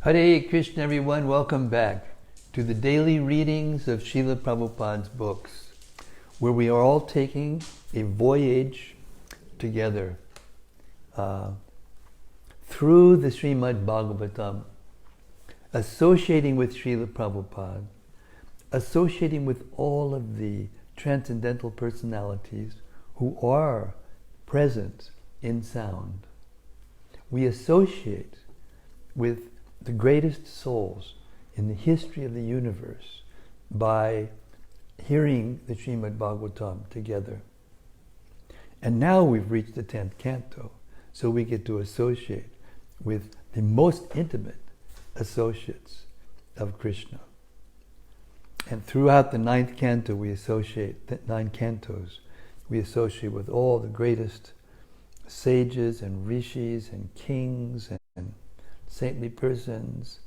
Hare Krishna, everyone. Welcome back to the daily readings of Srila Prabhupada's books, where we are all taking a voyage together through the Srimad-Bhagavatam, associating with Srila Prabhupada, associating with all of the transcendental personalities who are present in sound. We associate with the greatest souls in the history of the universe by hearing the Srimad-Bhagavatam together. And now we've reached the 10th canto, so we get to associate with the most intimate associates of Krishna. And throughout the 9th canto, we associate, the 9 cantos, we associate with all the greatest sages and rishis and kings and saintly persons,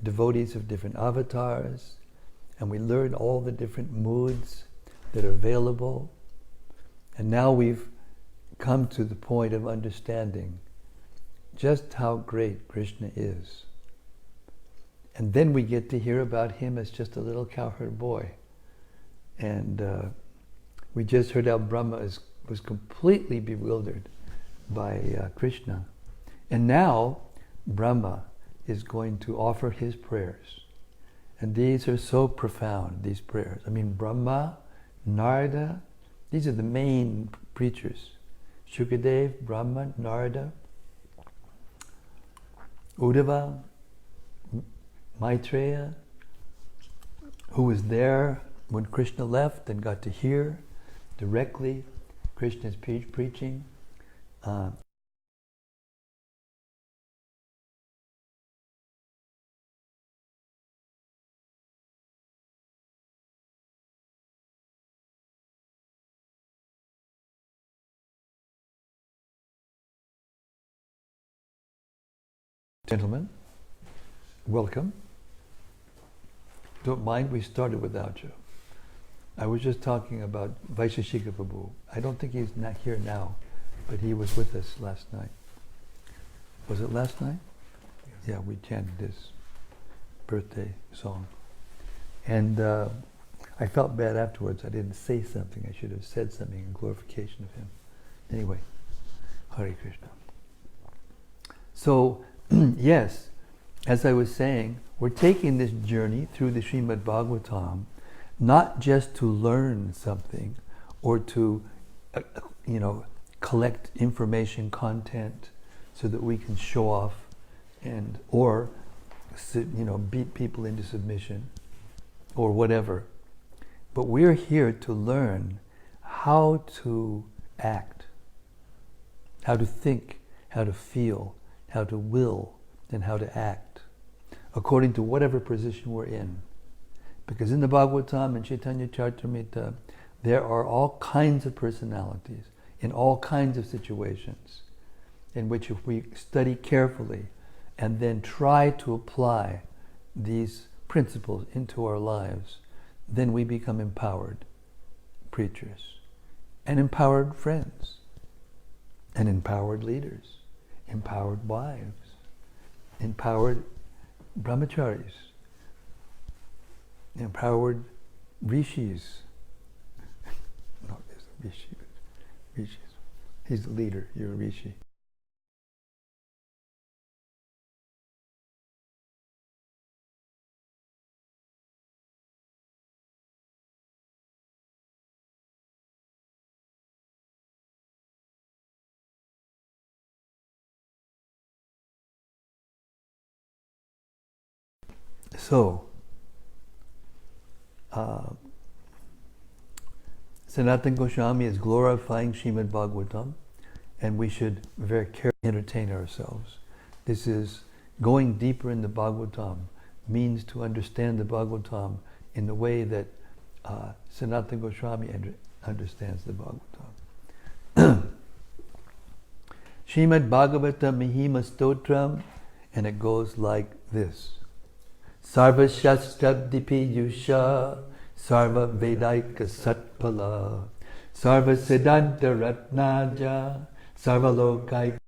devotees of different avatars, and we learn all the different moods that are available. And now we've come to the point of understanding just how great Krishna is. And then we get to hear about him as just a little cowherd boy. And we just heard how Brahma was completely bewildered by Krishna. And now Brahma is going to offer his prayers. And these are so profound, these prayers. I mean, Brahma, Narada, these are the main preachers. Shukadev, Brahma, Narada, Uddhava, Maitreya, who was there when Krishna left and got to hear directly Krishna's preaching. Gentlemen, welcome. Don't mind, we started without you. I was just talking about Vaisheshika Prabhu. I don't think he's not here now, but he was with us last night. Was it last night? Yeah, we chanted his birthday song. And I felt bad afterwards. I didn't say something. I should have said something in glorification of him. Anyway, Hare Krishna. So, yes, as I was saying, we're taking this journey through the Srimad-Bhagavatam, not just to learn something or to, collect information content so that we can show off or beat people into submission or whatever. But we're here to learn how to act, how to think, how to feel, how to will, and how to act, according to whatever position we're in. Because in the Bhagavatam and Chaitanya Charitamrita, there are all kinds of personalities in all kinds of situations in which if we study carefully and then try to apply these principles into our lives, then we become empowered preachers and empowered friends and empowered leaders, empowered wives, empowered brahmacharis, empowered rishis. No, it's a rishi. Rishis. He's the leader, you're a rishi. So, Sanatana Goswami is glorifying Srimad-Bhagavatam, and we should very carefully entertain ourselves. This is going deeper in the Bhagavatam, means to understand the Bhagavatam in the way that Sanatana Goswami understands the Bhagavatam. Srimad-Bhagavatam Mahima Stotram, and it goes like this. Sarva Shastrabdipi Yusha, Sarva Vedaika Satpala, Sarva Siddhanta Ratnaja, Sarva Lokai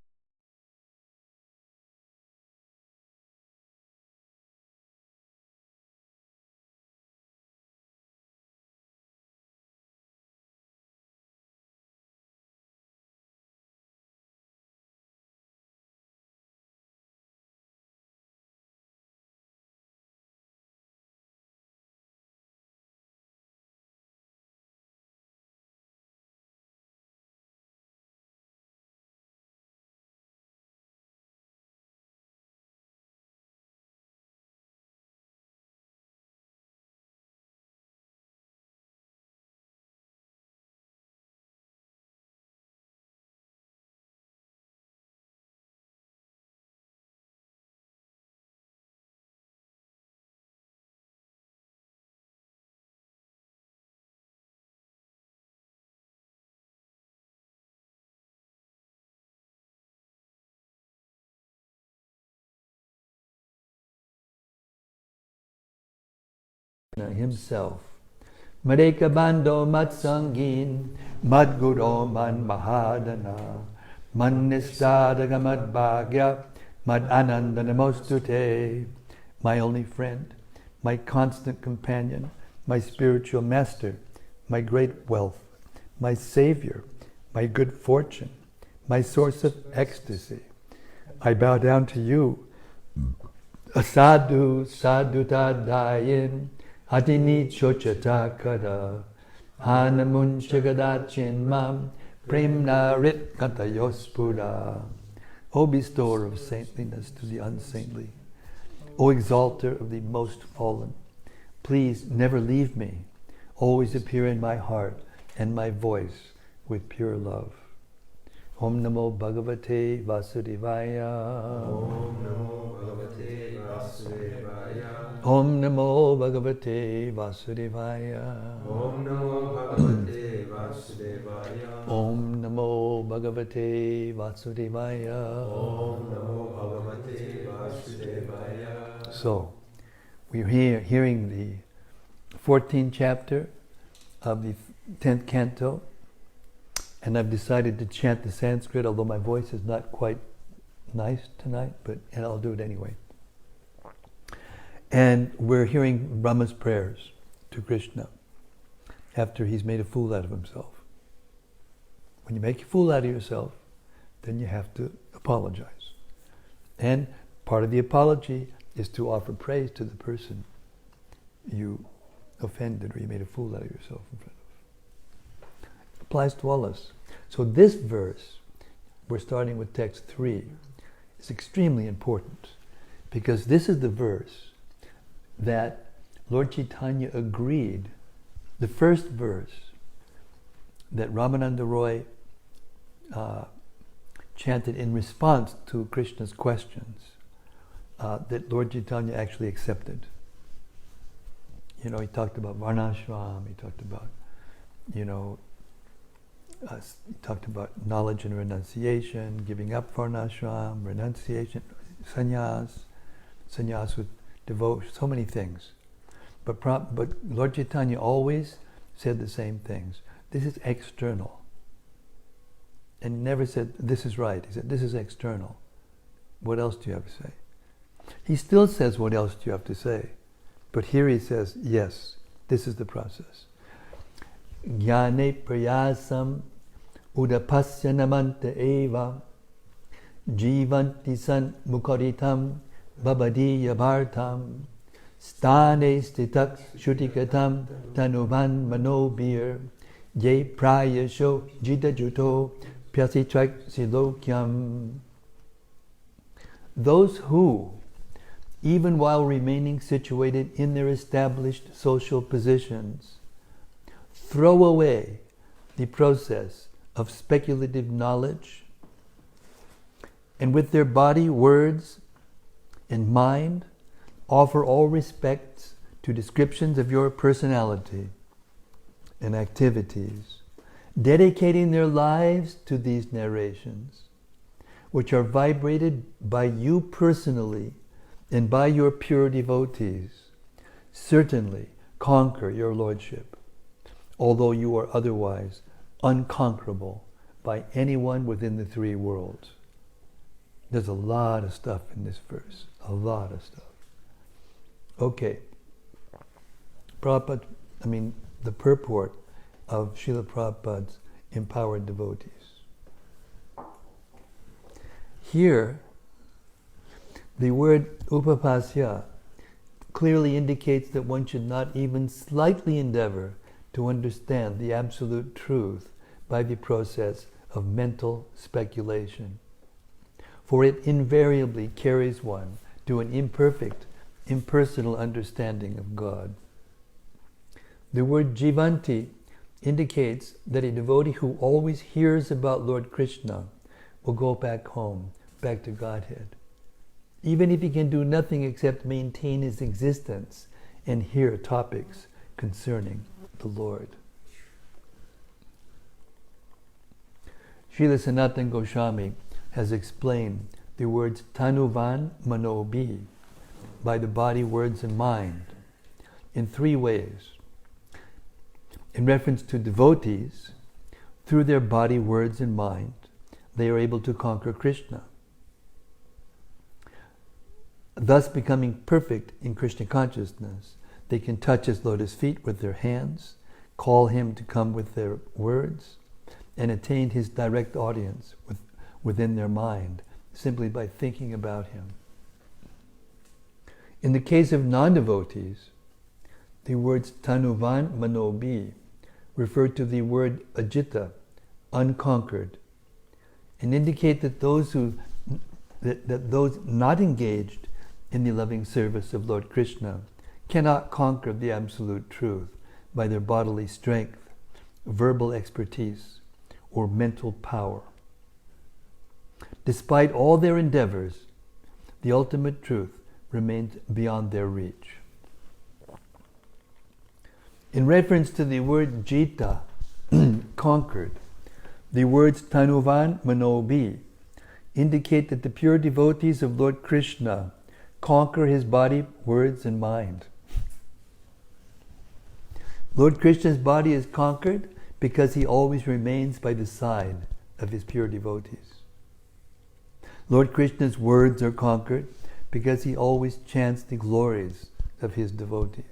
himself. Madeka bando matsangin, madguro man mahadana, man nistadaga madbhagya, mad ananda namostute. My only friend, my constant companion, my spiritual master, my great wealth, my savior, my good fortune, my source of ecstasy. I bow down to you, Sadhu sadhutadayin, Atini chochata kada, Hanamun shagadachin mam, Premna rit kantayospuda. O bestower of saintliness to the unsaintly, O exalter of the most fallen, please never leave me. Always appear in my heart and my voice with pure love. Om Namo Bhagavate Vasudevaya. Om Namo Bhagavate Vasudevaya. Om Namo Bhagavate Vasudevaya. Om Namo Bhagavate Vasudevaya. Om Namo Bhagavate Vasudevaya. Om Namo Bhagavate Vasudevaya. So, we're hearing the 14th chapter of the 10th canto, and I've decided to chant the Sanskrit, although my voice is not quite nice tonight, and I'll do it anyway. And we're hearing Brahma's prayers to Krishna after he's made a fool out of himself. When you make a fool out of yourself, then you have to apologize. And part of the apology is to offer praise to the person you offended or you made a fool out of yourself in front of. Applies to all us. So this verse, we're starting with text 3, is extremely important because this is the verse that Lord Chaitanya agreed, the first verse that Ramananda Roy chanted in response to Krishna's questions, that Lord Chaitanya actually accepted. You know, he talked about varnashram, he talked about, he talked about knowledge and renunciation, giving up varnashram, renunciation, sannyas with devotion, so many things. But Lord Chaitanya always said the same things. This is external. And he never said, this is right. He said, this is external. What else do you have to say? He still says, what else do you have to say? But here he says, yes, this is the process. Jnane prayasam udapasya namanta eva jivanti san mukaritam babadiya bhartam stane stitak shutikatam tanuvan manobir ye prayasho jidajuto pyasitrak silokyam. Those who, even while remaining situated in their established social positions, throw away the process of speculative knowledge, and with their body, words, and mind offer all respects to descriptions of your personality and activities, dedicating their lives to these narrations, which are vibrated by you personally and by your pure devotees, certainly conquer your lordship, although you are otherwise unconquerable by anyone within the three worlds. There's a lot of stuff in this verse, a lot of stuff. Okay, the purport of Srila Prabhupada's empowered devotees. Here, the word upapasya clearly indicates that one should not even slightly endeavor to understand the absolute truth by the process of mental speculation, for it invariably carries one to an imperfect, impersonal understanding of God. The word jivanti indicates that a devotee who always hears about Lord Krishna will go back home, back to Godhead, even if he can do nothing except maintain his existence and hear topics concerning the Lord. Srila Sanatana Goswami has explained the words tanuvan manobi, by the body, words, and mind, in three ways. In reference to devotees, through their body, words, and mind, they are able to conquer Krishna, thus becoming perfect in Krishna consciousness. They can touch his lotus feet with their hands, call him to come with their words, and attain his direct audience within their mind, simply by thinking about him. In the case of non-devotees, the words tanuvan manobi refer to the word ajita, unconquered, and indicate that those not engaged in the loving service of Lord Krishna cannot conquer the absolute truth by their bodily strength, verbal expertise, or mental power. Despite all their endeavors, the ultimate truth remains beyond their reach. In reference to the word jita, conquered, the words tanuvan manobi indicate that the pure devotees of Lord Krishna conquer his body, words, and mind. Lord Krishna's body is conquered because he always remains by the side of his pure devotees. Lord Krishna's words are conquered because he always chants the glories of his devotees.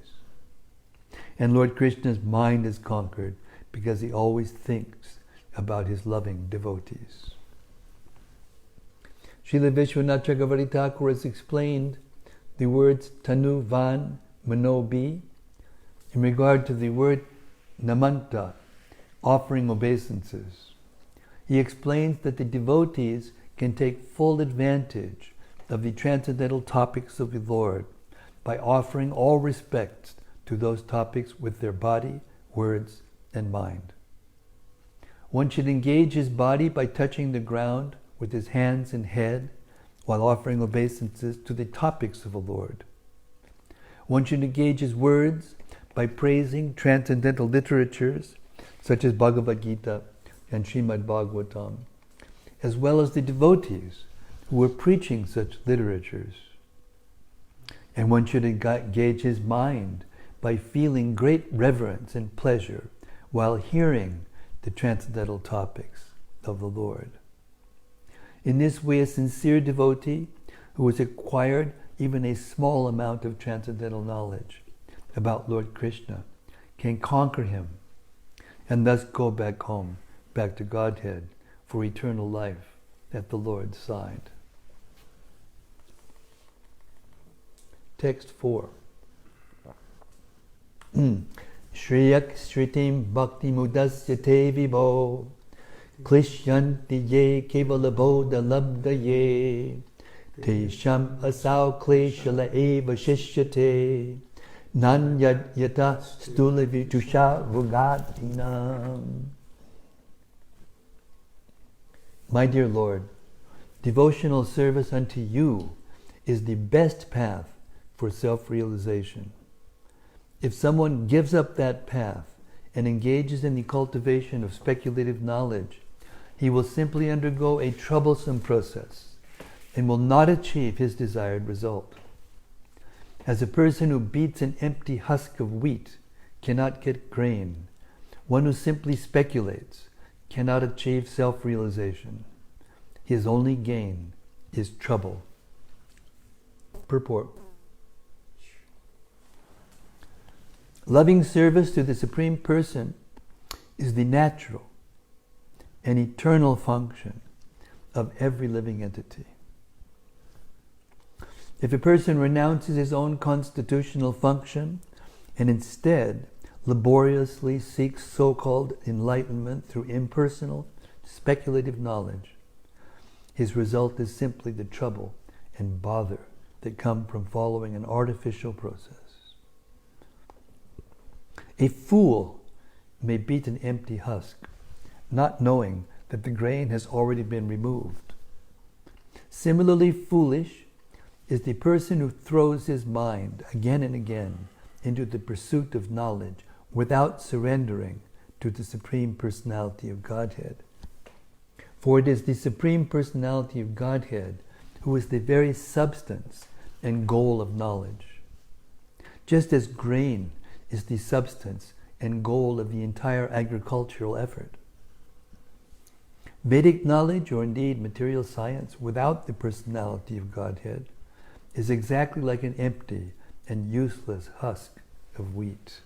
And Lord Krishna's mind is conquered because he always thinks about his loving devotees. Srila Vishwanath Chakravarti Thakur has explained the words tanu, van, manobi in regard to the word namanta, offering obeisances. He explains that the devotees can take full advantage of the transcendental topics of the Lord by offering all respects to those topics with their body, words, and mind. One should engage his body by touching the ground with his hands and head while offering obeisances to the topics of the Lord. One should engage his words by praising transcendental literatures such as Bhagavad Gita and Srimad-Bhagavatam, as well as the devotees who are preaching such literatures. And one should engage his mind by feeling great reverence and pleasure while hearing the transcendental topics of the Lord. In this way, a sincere devotee who has acquired even a small amount of transcendental knowledge about Lord Krishna can conquer him and thus go back home, back to Godhead, for eternal life at the Lord's side. Text 4. Shriyak Shritim Bhakti Mudasya Te Vibo Klishyanti Ye Kevalabodha Labdaye Te Sham Asau Kleshala Eva Shishyate Nanyad Yata Stula Vitusha Rugatinam. My dear Lord, devotional service unto you is the best path for self-realization. If someone gives up that path and engages in the cultivation of speculative knowledge, he will simply undergo a troublesome process and will not achieve his desired result. As a person who beats an empty husk of wheat cannot get grain, one who simply speculates cannot achieve self-realization. His only gain is trouble. Purport. Loving service to the Supreme Person is the natural and eternal function of every living entity. If a person renounces his own constitutional function and instead laboriously seeks so-called enlightenment through impersonal, speculative knowledge, his result is simply the trouble and bother that come from following an artificial process. A fool may beat an empty husk, not knowing that the grain has already been removed. Similarly foolish is the person who throws his mind again and again into the pursuit of knowledge without surrendering to the Supreme Personality of Godhead. For it is the Supreme Personality of Godhead who is the very substance and goal of knowledge. just as grain is the substance and goal of the entire agricultural effort. Vedic knowledge, or indeed material science, without the personality of Godhead, is exactly like an empty and useless husk of wheat.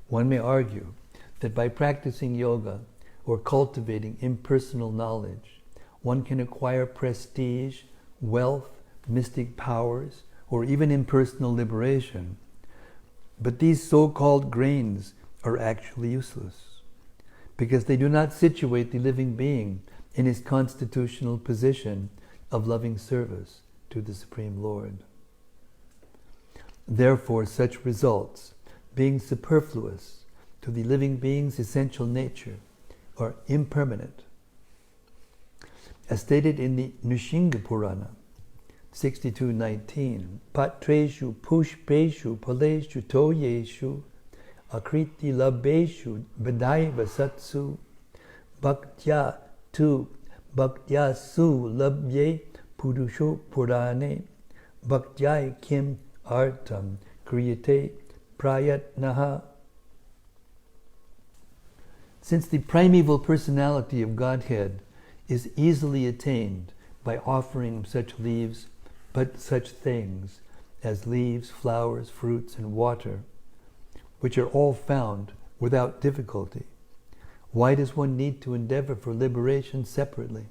One may argue that by practicing yoga or cultivating impersonal knowledge, one can acquire prestige, wealth, mystic powers, or even impersonal liberation. But these so-called grains are actually useless, because they do not situate the living being in his constitutional position of loving service to the Supreme Lord. Therefore, such results, being superfluous to the living being's essential nature, are impermanent. As stated in the Nrsimha Purana, 62:19, Patreshu pushpeshu paleshu toyeshu akriti labeshu badaiva satsu bhaktya su labye purusho purane bhaktya kim artam kriyate prayatnaha. Since the primeval personality of Godhead is easily attained by offering such things as leaves, flowers, fruits, and water, which are all found without difficulty, why does one need to endeavor for liberation separately?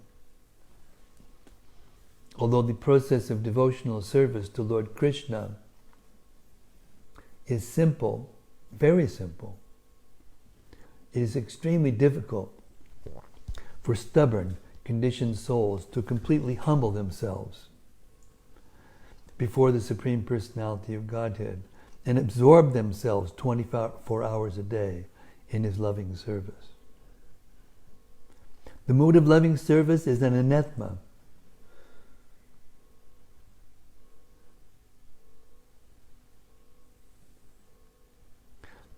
Although the process of devotional service to Lord Krishna is simple, very simple, it is extremely difficult for stubborn, conditioned souls to completely humble themselves before the Supreme Personality of Godhead and absorb themselves 24 hours a day in His loving service. The mood of loving service is an anathema.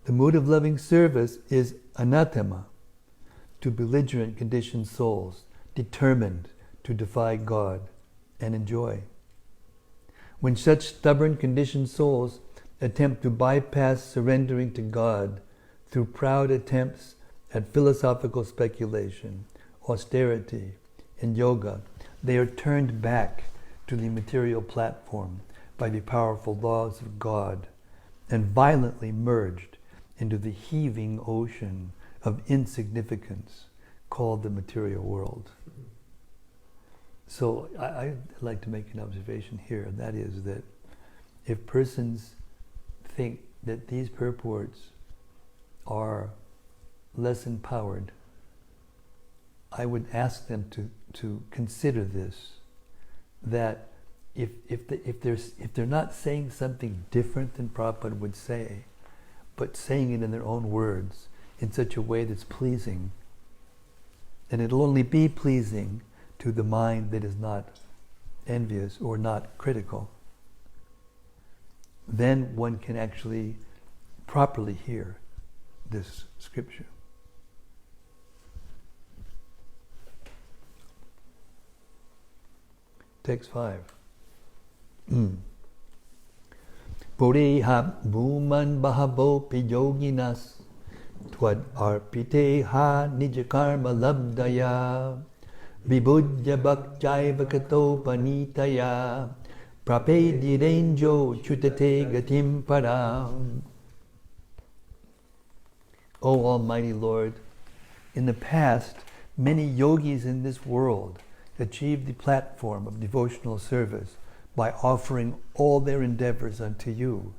The mood of loving service is anathema to belligerent conditioned souls determined to defy God and enjoy. When such stubborn conditioned souls attempt to bypass surrendering to God through proud attempts at philosophical speculation, austerity, and yoga, they are turned back to the material platform by the powerful laws of God and violently merged into the heaving ocean of insignificance called the material world. So I'd like to make an observation here, and that is that if persons think that these purports are less empowered, I would ask them to consider this, that if they're not saying something different than Prabhupada would say, but saying it in their own words in such a way that's pleasing, and it'll only be pleasing to the mind that is not envious or not critical, then one can actually properly hear this scripture. Text 5. Pureha bhuman bahavo piyoginas Twad arpiteha nijakarma labdaya Vibhujya bhakjaiva kato panitaya Prapedirenjo chutate gatim param. O Almighty Lord, in the past, many yogis in this world achieved the platform of devotional service by offering all their endeavors unto you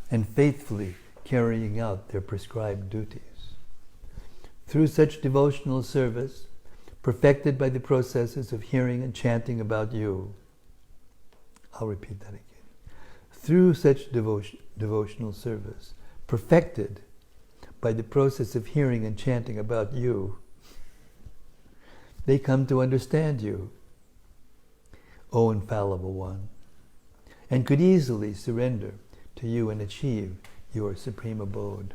and faithfully carrying out their prescribed duties. Through such devotional service, perfected by the processes of hearing and chanting about you, I'll repeat that again. Through such devotional service, perfected by the process of hearing and chanting about you, they come to understand you, O Infallible One, and could easily surrender to you and achieve your supreme abode.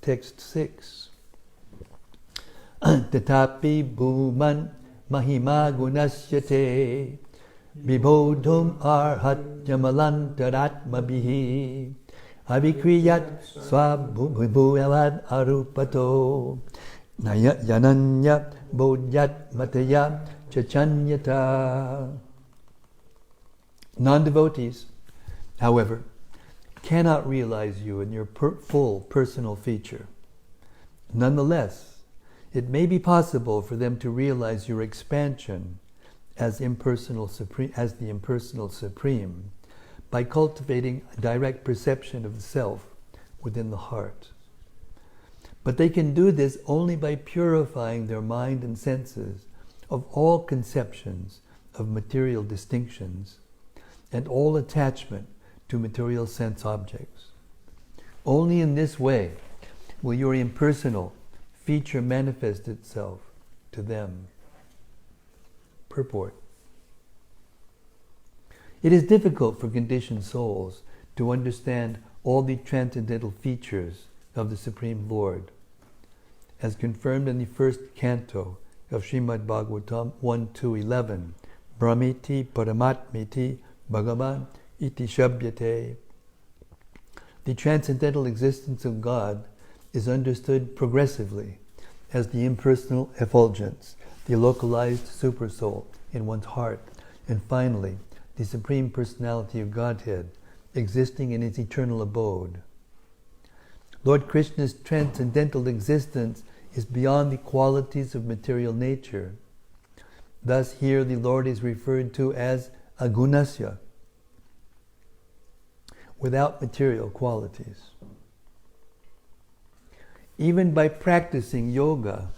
Text 6. Tatapi bhuman mahima gunasyate vibodhum arhatyamalantaraatmabihi avikriyat swabhuyavad arupato yananya bodhyat mataya chachanyata. Non-devotees, however, cannot realize you in your full personal feature. Nonetheless, it may be possible for them to realize your expansion as the impersonal supreme by cultivating a direct perception of the self within the heart. But they can do this only by purifying their mind and senses of all conceptions of material distinctions and all attachment to material sense objects. Only in this way will your impersonal feature manifest itself to them. Purport. It is difficult for conditioned souls to understand all the transcendental features of the Supreme Lord, as confirmed in the first canto of Srimad-Bhagavatam 1-11, Brahmiti Paramatmiti Bhagavan iti Shabhyate. The transcendental existence of God is understood progressively as the impersonal effulgence, the localized supersoul in one's heart, and finally, the Supreme Personality of Godhead existing in its eternal abode. Lord Krishna's transcendental existence is beyond the qualities of material nature. Thus here the Lord is referred to as agunasya, without material qualities. Even by practicing yoga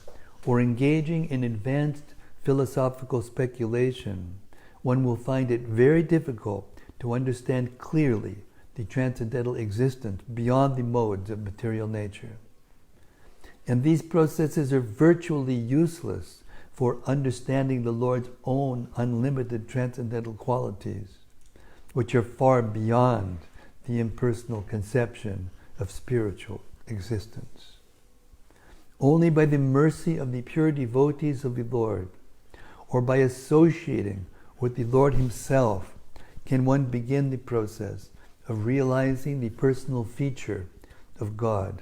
or engaging in advanced philosophical speculation, one will find it very difficult to understand clearly the transcendental existence beyond the modes of material nature. And these processes are virtually useless for understanding the Lord's own unlimited transcendental qualities, which are far beyond the impersonal conception of spiritual existence. Only by the mercy of the pure devotees of the Lord, or by associating with the Lord Himself, can one begin the process of realizing the personal feature of God,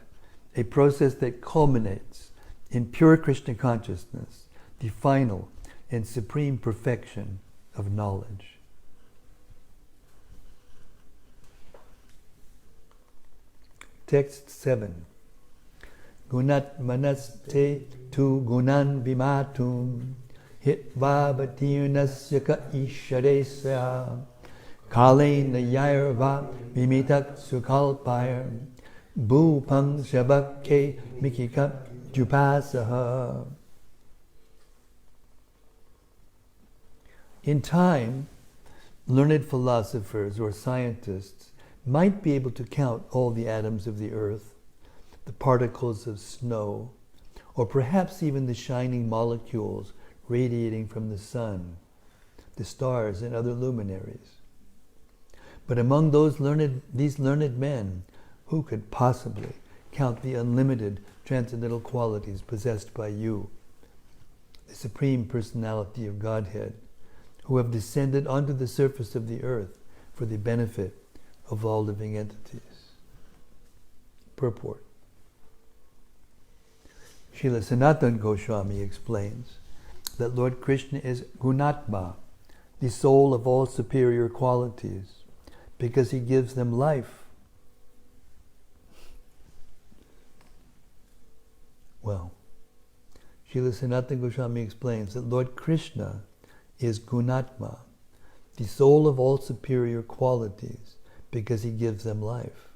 a process that culminates in pure Krishna consciousness, the final and supreme perfection of knowledge. Text 7. Gunat manaste tu gunan vimatum hitva bhatirnasya ka isharesya kale nayarva vimitak sukalpayar bhupang shabake mikika jupasaha. In time, learned philosophers or scientists might be able to count all the atoms of the earth, the particles of snow, or perhaps even the shining molecules radiating from the sun, the stars and other luminaries. But among these learned men, who could possibly count the unlimited transcendental qualities possessed by you, the Supreme Personality of Godhead, who have descended onto the surface of the earth for the benefit of all living entities? Purport. Srila Sanatana Goswami explains that Lord Krishna is Gunatma, the soul of all superior qualities, because He gives them life. Well, Srila Sanatana Goswami explains that Lord Krishna is Gunatma, the soul of all superior qualities, because He gives them life.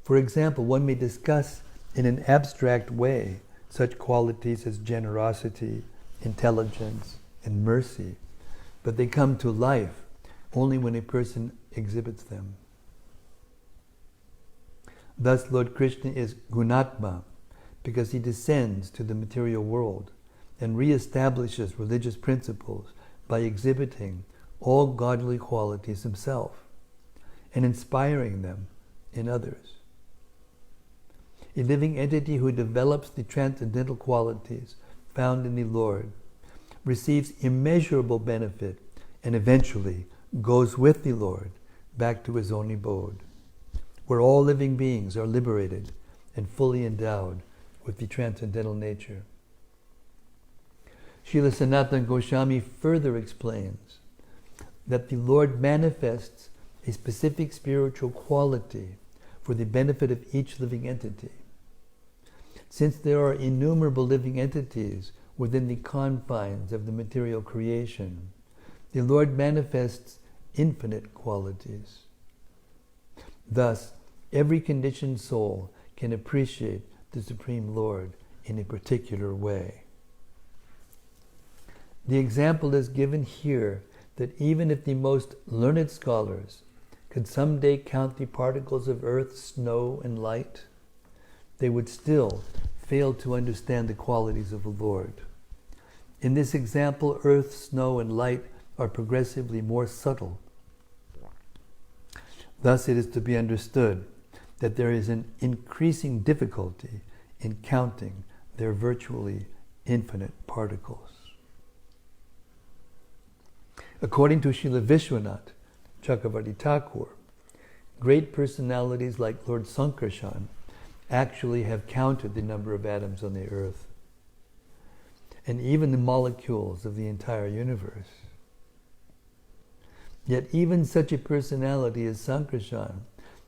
For example, one may discuss in an abstract way such qualities as generosity, intelligence, and mercy, but they come to life only when a person exhibits them. Thus, Lord Krishna is Gunatma because He descends to the material world and reestablishes religious principles by exhibiting all godly qualities Himself and inspiring them in others. A living entity who develops the transcendental qualities found in the Lord, receives immeasurable benefit, and eventually goes with the Lord back to his own abode, where all living beings are liberated and fully endowed with the transcendental nature. Srila Sanatana Goswami further explains that the Lord manifests a specific spiritual quality for the benefit of each living entity. Since there are innumerable living entities within the confines of the material creation, the Lord manifests infinite qualities. Thus, every conditioned soul can appreciate the Supreme Lord in a particular way. The example is given here that even if the most learned scholars could someday count the particles of earth, snow, and light, they would still fail to understand the qualities of the Lord. In this example, earth, snow, and light are progressively more subtle. Thus, it is to be understood that there is an increasing difficulty in counting their virtually infinite particles. According to Srila Vishwanath Chakravarti Thakur, great personalities like Lord Sankarshan actually have counted the number of atoms on the earth and even the molecules of the entire universe. Yet even such a personality as Sankarshan,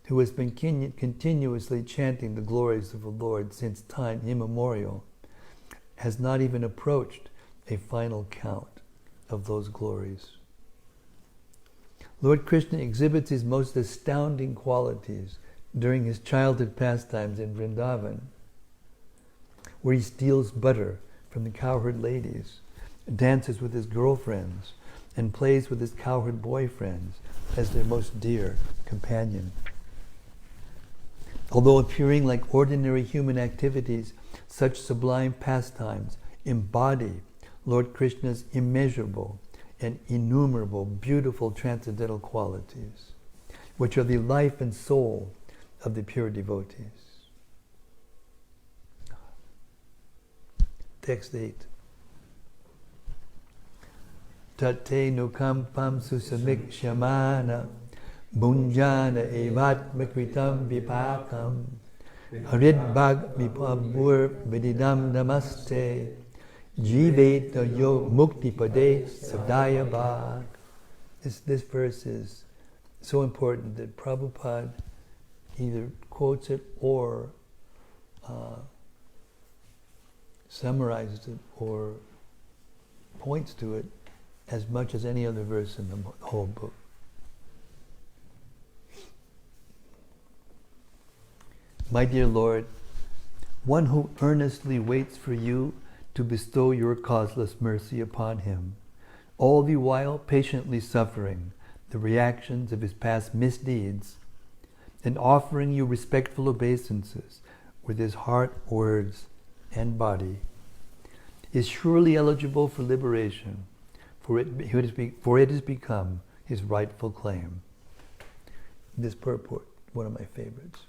who has been continuously chanting the glories of the Lord since time immemorial, has not even approached a final count of those glories. Lord Krishna exhibits his most astounding qualities during his childhood pastimes in Vrindavan, where he steals butter from the cowherd ladies, dances with his girlfriends, and plays with his cowherd boyfriends as their most dear companion. Although appearing like ordinary human activities, such sublime pastimes embody Lord Krishna's immeasurable and innumerable beautiful transcendental qualities, which are the life and soul of the pure devotees. Text 8. Tate nukampam susamik shamana bunjana evatmakritam vipakam haridbhag vipabur vididam namaste jiveta yo mukti pade sabdaya bhag. This verse is so important that Prabhupada either quotes it or summarizes it or points to it as much as any other verse in the whole book. My dear Lord, one who earnestly waits for you to bestow your causeless mercy upon him, all the while patiently suffering the reactions of his past misdeeds, and offering you respectful obeisances with his heart, words, and body, is surely eligible for liberation, for it has become his rightful claim. This purport, one of my favorites.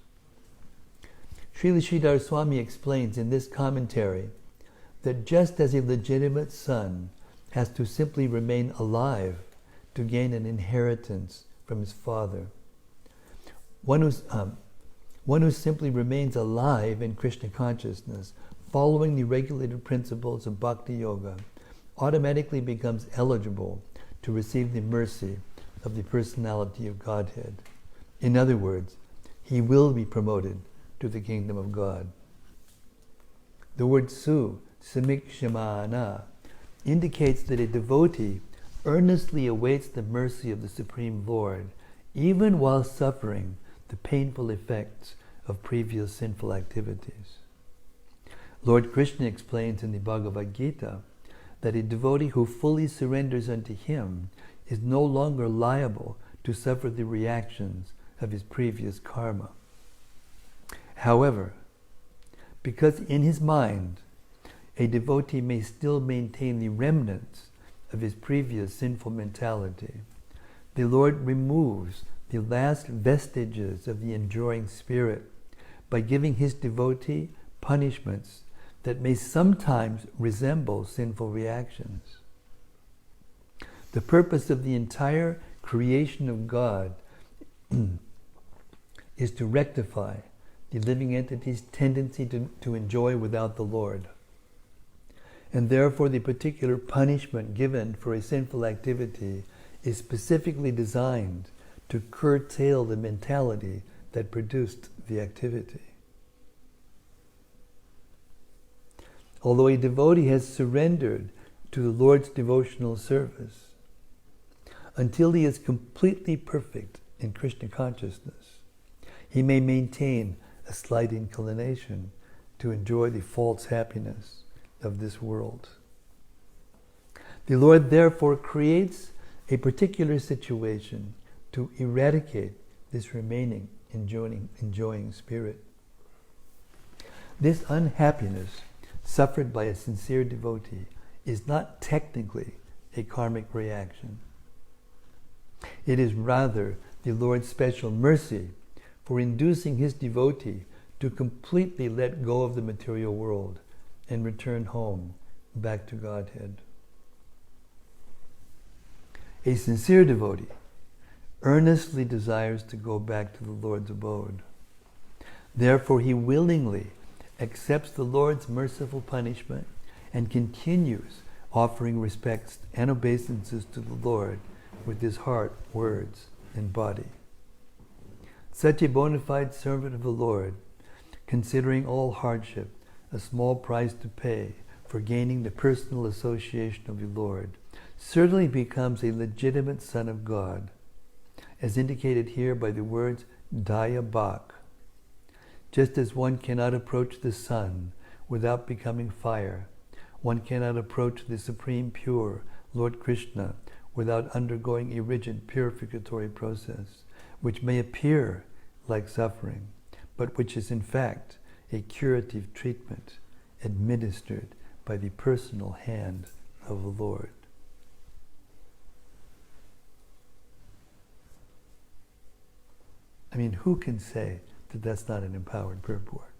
Srila Sridhar Swami explains in this commentary that just as a legitimate son has to simply remain alive to gain an inheritance from his father, one who simply remains alive in Krishna consciousness, following the regulated principles of Bhakti Yoga, automatically becomes eligible to receive the mercy of the personality of Godhead. In other words, he will be promoted to the kingdom of God. The word su, samikshimana, indicates that a devotee earnestly awaits the mercy of the Supreme Lord, even while suffering the painful effects of previous sinful activities. Lord Krishna explains in the Bhagavad Gita that a devotee who fully surrenders unto him is no longer liable to suffer the reactions of his previous karma. However, because in his mind a devotee may still maintain the remnants of his previous sinful mentality, the Lord removes the last vestiges of the enduring spirit by giving his devotee punishments that may sometimes resemble sinful reactions. The purpose of the entire creation of God is to rectify the living entity's tendency to enjoy without the Lord. And therefore the particular punishment given for a sinful activity is specifically designed to curtail the mentality that produced the activity. Although a devotee has surrendered to the Lord's devotional service, until he is completely perfect in Krishna consciousness, he may maintain a slight inclination to enjoy the false happiness of this world. The Lord therefore creates a particular situation to eradicate this remaining enjoying spirit. This unhappiness suffered by a sincere devotee is not technically a karmic reaction. It is rather the Lord's special mercy for inducing his devotee to completely let go of the material world and return home back to Godhead. A sincere devotee earnestly desires to go back to the Lord's abode. Therefore, he willingly accepts the Lord's merciful punishment and continues offering respects and obeisances to the Lord with his heart, words, and body. Such a bona fide servant of the Lord, considering all hardship a small price to pay for gaining the personal association of the Lord, certainly becomes a legitimate son of God, as indicated here by the words Daya Bak. Just as one cannot approach the sun without becoming fire, one cannot approach the Supreme Pure, Lord Krishna, without undergoing a rigid purificatory process, which may appear like suffering, but which is in fact a curative treatment administered by the personal hand of the Lord. I mean, who can say that that's not an empowered purport?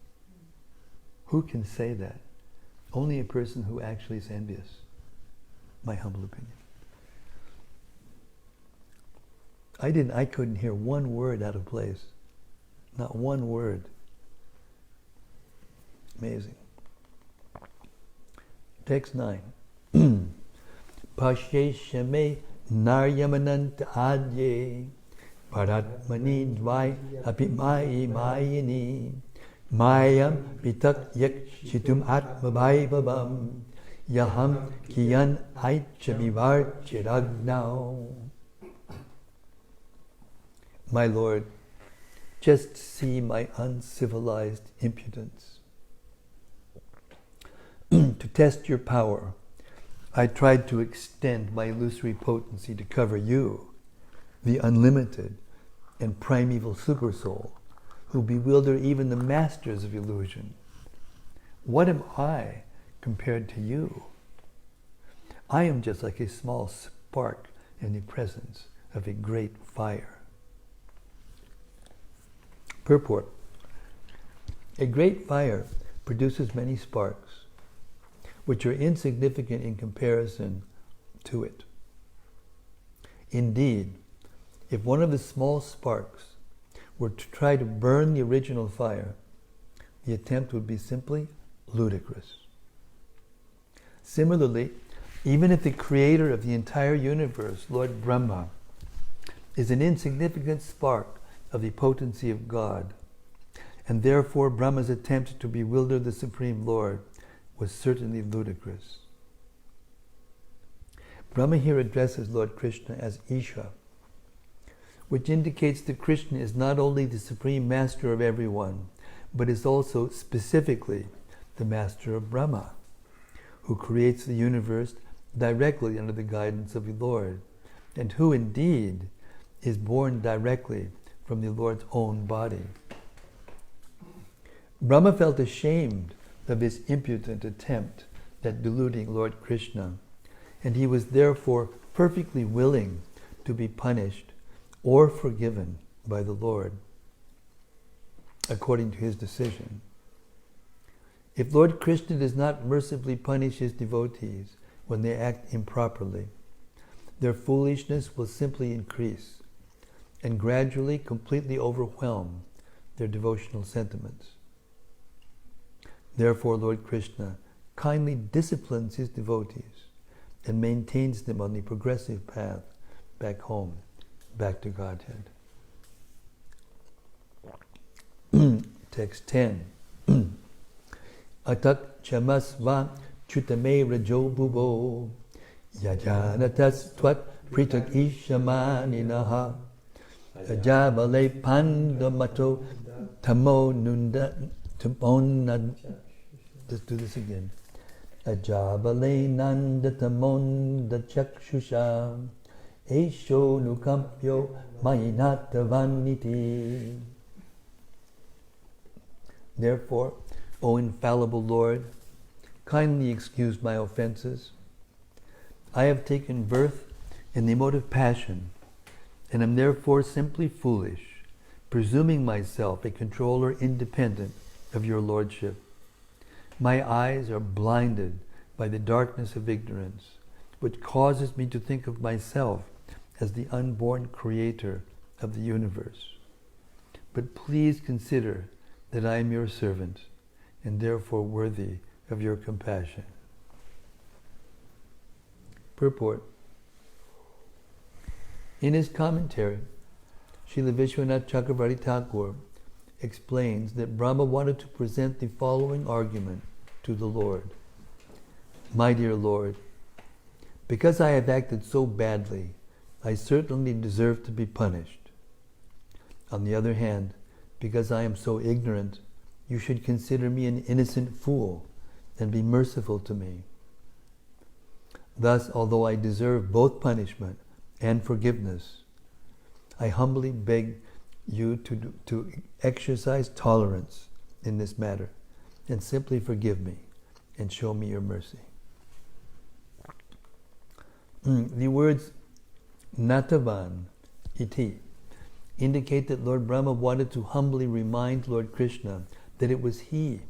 Who can say that? Only a person who actually is envious, my humble opinion. I couldn't hear one word out of place. Not one word. Amazing. Text 9. Pasheshame naryamananta adye paratmani dvai apimayi mayini mayam pitak yakshitum atmabhaivavam yaham kiyan aichavivar chiragnau. My Lord, just see my uncivilized impudence. To test your power, I tried to extend my illusory potency to cover you, the unlimited and primeval supersoul, who bewilder even the masters of illusion. What am I compared to you? I am just like a small spark in the presence of a great fire. Purport. A great fire produces many sparks, which are insignificant in comparison to it. Indeed, if one of the small sparks were to try to burn the original fire, the attempt would be simply ludicrous. Similarly, even if the creator of the entire universe, Lord Brahma, is an insignificant spark of the potency of God, and therefore Brahma's attempt to bewilder the Supreme Lord was certainly ludicrous. Brahma here addresses Lord Krishna as Isha, which indicates that Krishna is not only the Supreme Master of everyone, but is also specifically the Master of Brahma, who creates the universe directly under the guidance of the Lord, and who indeed is born directly from the Lord's own body. Brahma felt ashamed of his impudent attempt at deluding Lord Krishna, and he was therefore perfectly willing to be punished or forgiven by the Lord, according to his decision. If Lord Krishna does not mercifully punish his devotees when they act improperly, their foolishness will simply increase and gradually completely overwhelm their devotional sentiments. Therefore, Lord Krishna kindly disciplines his devotees and maintains them on the progressive path back home, back to Godhead. Text 10. Atak chamasva chutame rajo bhubo yajanatas twat pritak ishamaninaha ajavale pandamato tamo nunda tamonad. Let's do this again. Ajavale nanda tamonda chakshusha esho nukampyo mayinatavaniti. Therefore, O infallible Lord, kindly excuse my offenses. I have taken birth in the mode of passion, and am therefore simply foolish, presuming myself a controller independent of your lordship. My eyes are blinded by the darkness of ignorance, which causes me to think of myself as the unborn creator of the universe. But please consider that I am your servant, and therefore worthy of your compassion. Purport. In his commentary, Srila Vishwanath Chakravarti Thakur explains that Brahma wanted to present the following argument to the Lord. My dear Lord, because I have acted so badly, I certainly deserve to be punished. On the other hand, because I am so ignorant, you should consider me an innocent fool and be merciful to me. Thus, although I deserve both punishment and forgiveness, I humbly beg you to exercise tolerance in this matter and simply forgive me and show me your mercy. The words Natavan iti indicate that Lord Brahma wanted to humbly remind Lord Krishna that it was he,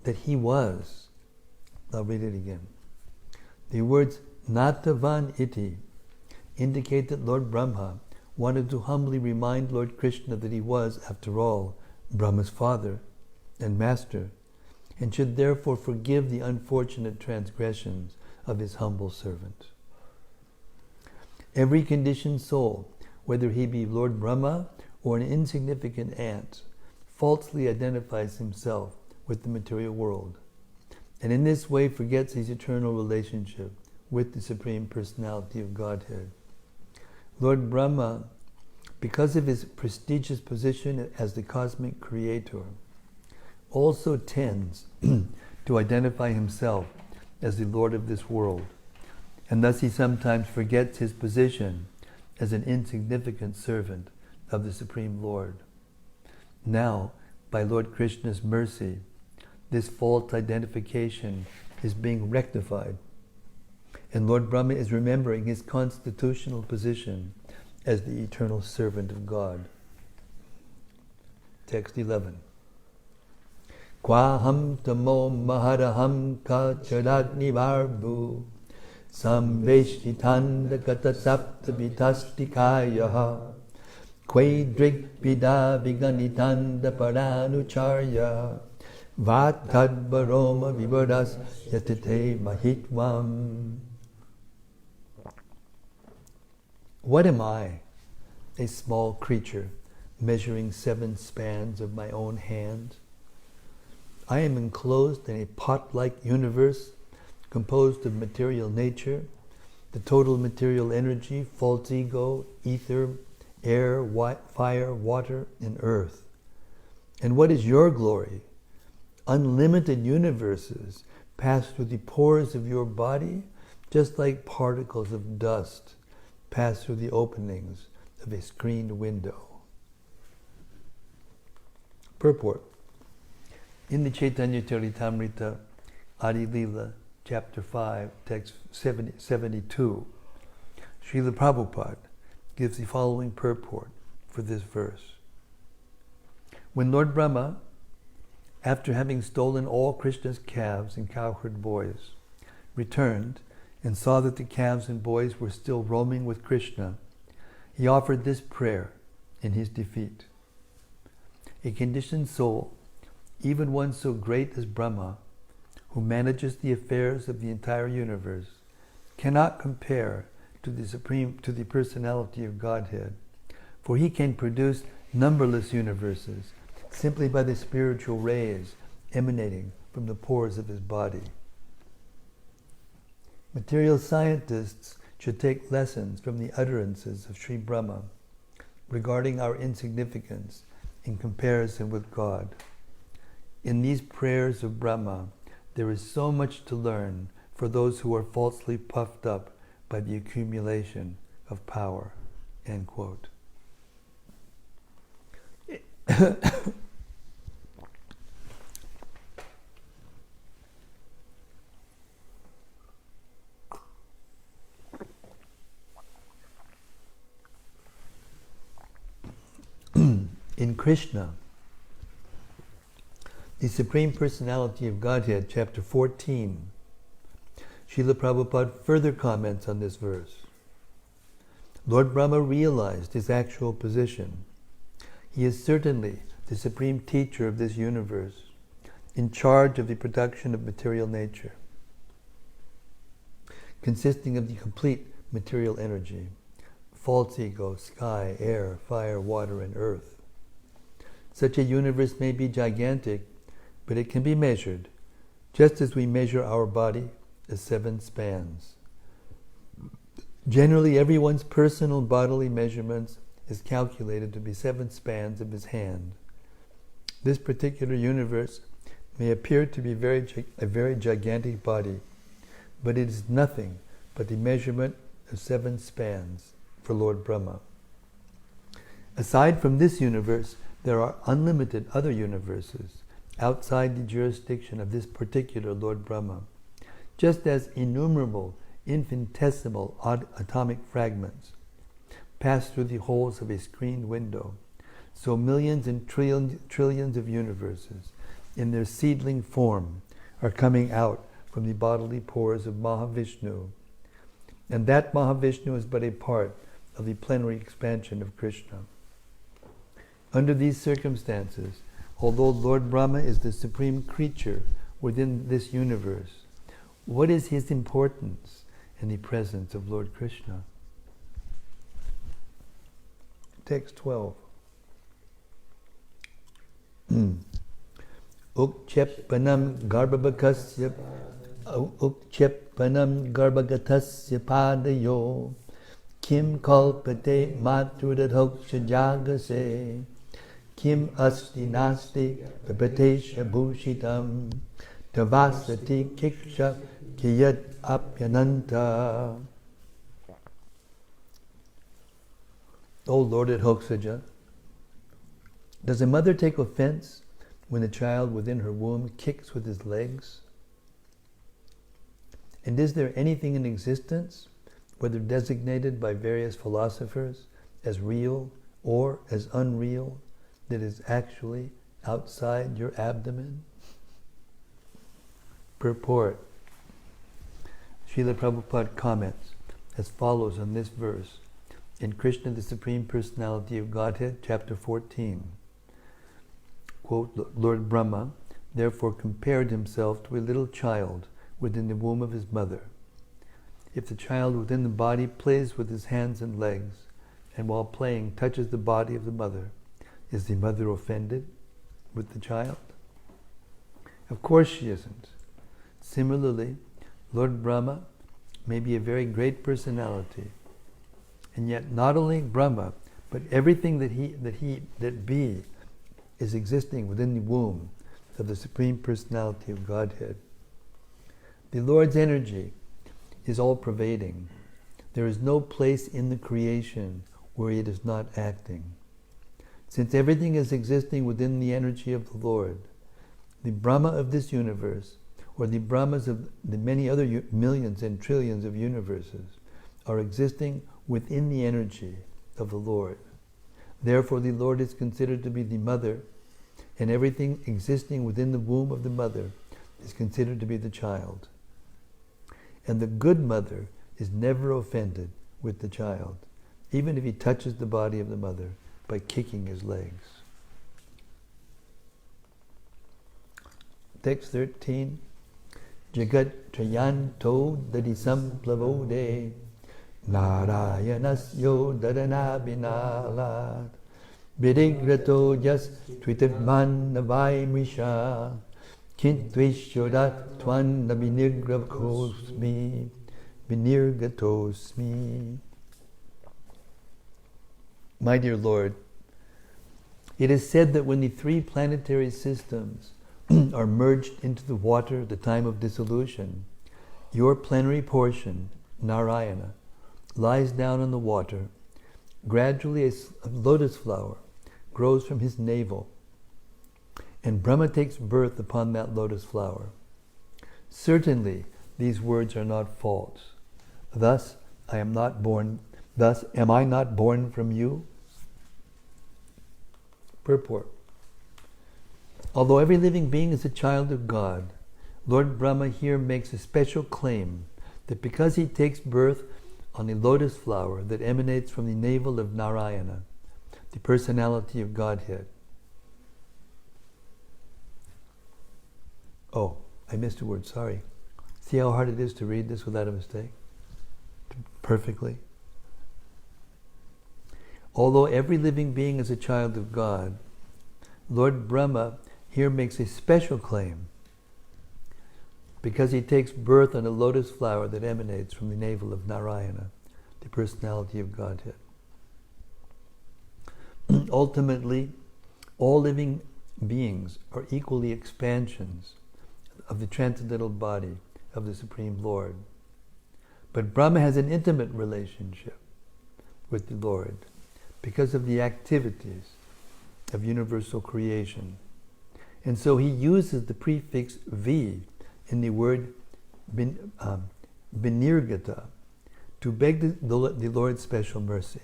that he was. I'll read it again. The words Natavan iti indicate that Lord Brahma wanted to humbly remind Lord Krishna that he was, after all, Brahma's father and master, and should therefore forgive the unfortunate transgressions of his humble servant. Every conditioned soul, whether he be Lord Brahma or an insignificant ant, falsely identifies himself with the material world, and in this way forgets his eternal relationship with the Supreme Personality of Godhead. Lord Brahma, because of his prestigious position as the cosmic creator, also tends to identify himself as the Lord of this world, and thus he sometimes forgets his position as an insignificant servant of the Supreme Lord. Now, by Lord Krishna's mercy, this false identification is being rectified, and Lord Brahma is remembering his constitutional position as the eternal servant of God. Text 11. Kwaham tamo maharaham ka chadatni varbu samveshitanda kata sapta vitastikaya kvedrig vida viganitanda paranucharya vatad baroma vivadas yatite mahitvam. What am I, a small creature, measuring 7 spans of my own hand? I am enclosed in a pot-like universe composed of material nature, the total material energy, false ego, ether, air, fire, water, and earth. And what is your glory? Unlimited universes pass through the pores of your body, just like particles of dust pass through the openings of a screened window. Purport. In the Chaitanya Charitamrita, Adi Lila, chapter 5, text 72, Srila Prabhupada gives the following purport for this verse. When Lord Brahma after having stolen all Krishna's calves and cowherd boys, returned and saw that the calves and boys were still roaming with Krishna, he offered this prayer in his defeat. A conditioned soul, even one so great as Brahma, who manages the affairs of the entire universe, cannot compare to the personality of Godhead, for he can produce numberless universes simply by the spiritual rays emanating from the pores of his body. Material scientists should take lessons from the utterances of Sri Brahma regarding our insignificance in comparison with God. In these prayers of Brahma, there is so much to learn for those who are falsely puffed up by the accumulation of power. End quote. In Krishna, the Supreme Personality of Godhead, chapter 14, Srila Prabhupada further comments on this verse. Lord Brahma realized his actual position. He is certainly the supreme teacher of this universe, in charge of the production of material nature, consisting of the complete material energy, false ego, sky, air, fire, water, and earth. Such a universe may be gigantic, but it can be measured, just as we measure our body as 7 spans. Generally, everyone's personal bodily measurements is calculated to be 7 spans of his hand. This particular universe may appear to be a very gigantic body, but it is nothing but the measurement of 7 spans for Lord Brahma. Aside from this universe, there are unlimited other universes outside the jurisdiction of this particular Lord Brahma, just as innumerable infinitesimal atomic fragments pass through the holes of a screened window, so millions and trillions of universes in their seedling form are coming out from the bodily pores of Mahavishnu, and that Mahavishnu is but a part of the plenary expansion of Krishna. Under these circumstances, although Lord Brahma is the supreme creature within this universe, what is his importance in the presence of Lord Krishna? Text 12. Ukchepanam garbhagatasya padayo kim kalpate matrudahoksha jagase kim asti nasti vipatesha bhushitam tavasati kiksha kiyat apyananta. O Lord at Hoksaja, does a mother take offense when the child within her womb kicks with his legs? And is there anything in existence, whether designated by various philosophers as real or as unreal, that is actually outside your abdomen? Purport. Srila Prabhupada comments as follows on this verse in Krishna, the Supreme Personality of Godhead, chapter 14. Quote, Lord Brahma therefore compared himself to a little child within the womb of his mother. If the child within the body plays with his hands and legs, and while playing touches the body of the mother, is the mother offended with the child? Of course she isn't. Similarly, Lord Brahma may be a very great personality, and yet not only Brahma, but everything that be is existing within the womb of the Supreme Personality of Godhead. The Lord's energy is all-pervading. There is no place in the creation where it is not acting. Since everything is existing within the energy of the Lord, the Brahma of this universe, or the Brahmas of the many other millions and trillions of universes, are existing within the energy of the Lord. Therefore, the Lord is considered to be the mother and everything existing within the womb of the mother is considered to be the child. And the good mother is never offended with the child, even if he touches the body of the mother by kicking his legs. Text 13. Jagat Trayanto Dadisam Plavode Narayanasyo Dadanabinalat Vidigrato Jas Twitadman Navai Misha Kintvishodat Twan Nabinirgravkosmi Vinirgatosmi. My dear Lord, it is said that when the three planetary systems are merged into the water at the time of dissolution, your plenary portion, Narayana, lies down on the water. Gradually a lotus flower grows from his navel, and Brahma takes birth upon that lotus flower. Certainly, these words are not false. Thus, am I not born from you? Purport. Although every living being is a child of God, Lord Brahma here makes a special claim that because he takes birth on a lotus flower that emanates from the navel of Narayana, the personality of Godhead. Oh, I missed a word, sorry. See how hard it is to read this without a mistake? Perfectly. Although every living being is a child of God, Lord Brahma here makes a special claim because he takes birth on a lotus flower that emanates from the navel of Narayana, the personality of Godhead. Ultimately, all living beings are equally expansions of the transcendental body of the Supreme Lord. But Brahma has an intimate relationship with the Lord because of the activities of universal creation. And so he uses the prefix V in the word Vinirgata to beg the Lord's special mercy.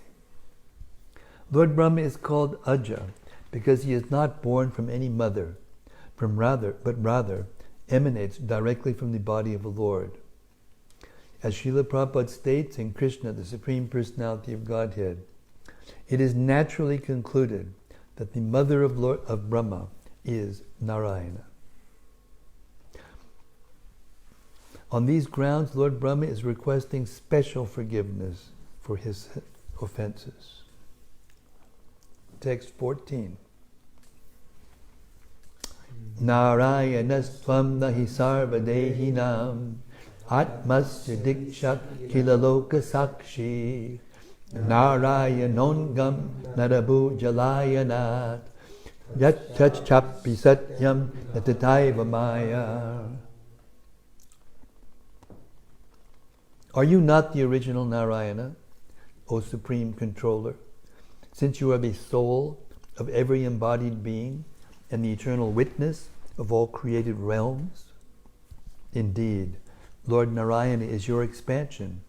Lord Brahma is called Aja because he is not born from any mother, but rather emanates directly from the body of the Lord. As Srila Prabhupada states in Krishna, the Supreme Personality of Godhead, it is naturally concluded that the mother of Brahma is Narayana. On these grounds, Lord Brahma is requesting special forgiveness for his offenses. Text 14. Narayanastvam nahi sarvadehinam atmasya dikshak kilaloka sakshi Narayanongam narabu jalayanat Yachchapi satyam natataiva maya. Are you not the original Narayana, O Supreme Controller, since you are the soul of every embodied being and the eternal witness of all created realms? Indeed, Lord Narayana is your expansion,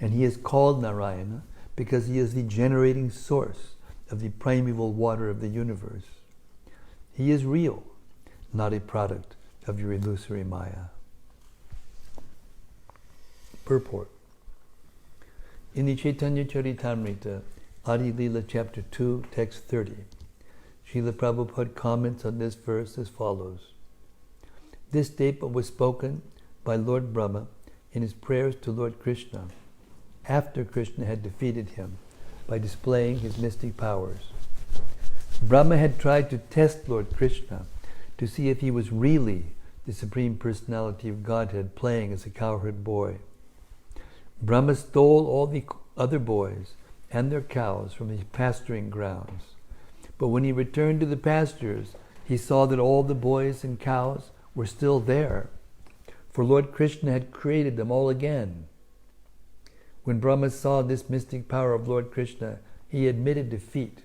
and he is called Narayana because he is the generating source of the primeval water of the universe. He is real, not a product of your illusory Maya. Purport. In the Chaitanya Charitamrita, Adi Lila chapter 2, text 30, Srila Prabhupada comments on this verse as follows. This statement was spoken by Lord Brahma in his prayers to Lord Krishna after Krishna had defeated him by displaying his mystic powers. Brahma had tried to test Lord Krishna to see if he was really the Supreme Personality of Godhead playing as a cowherd boy. Brahma stole all the other boys and their cows from the pasturing grounds. But when he returned to the pastures, he saw that all the boys and cows were still there, for Lord Krishna had created them all again. When Brahma saw this mystic power of Lord Krishna, he admitted defeat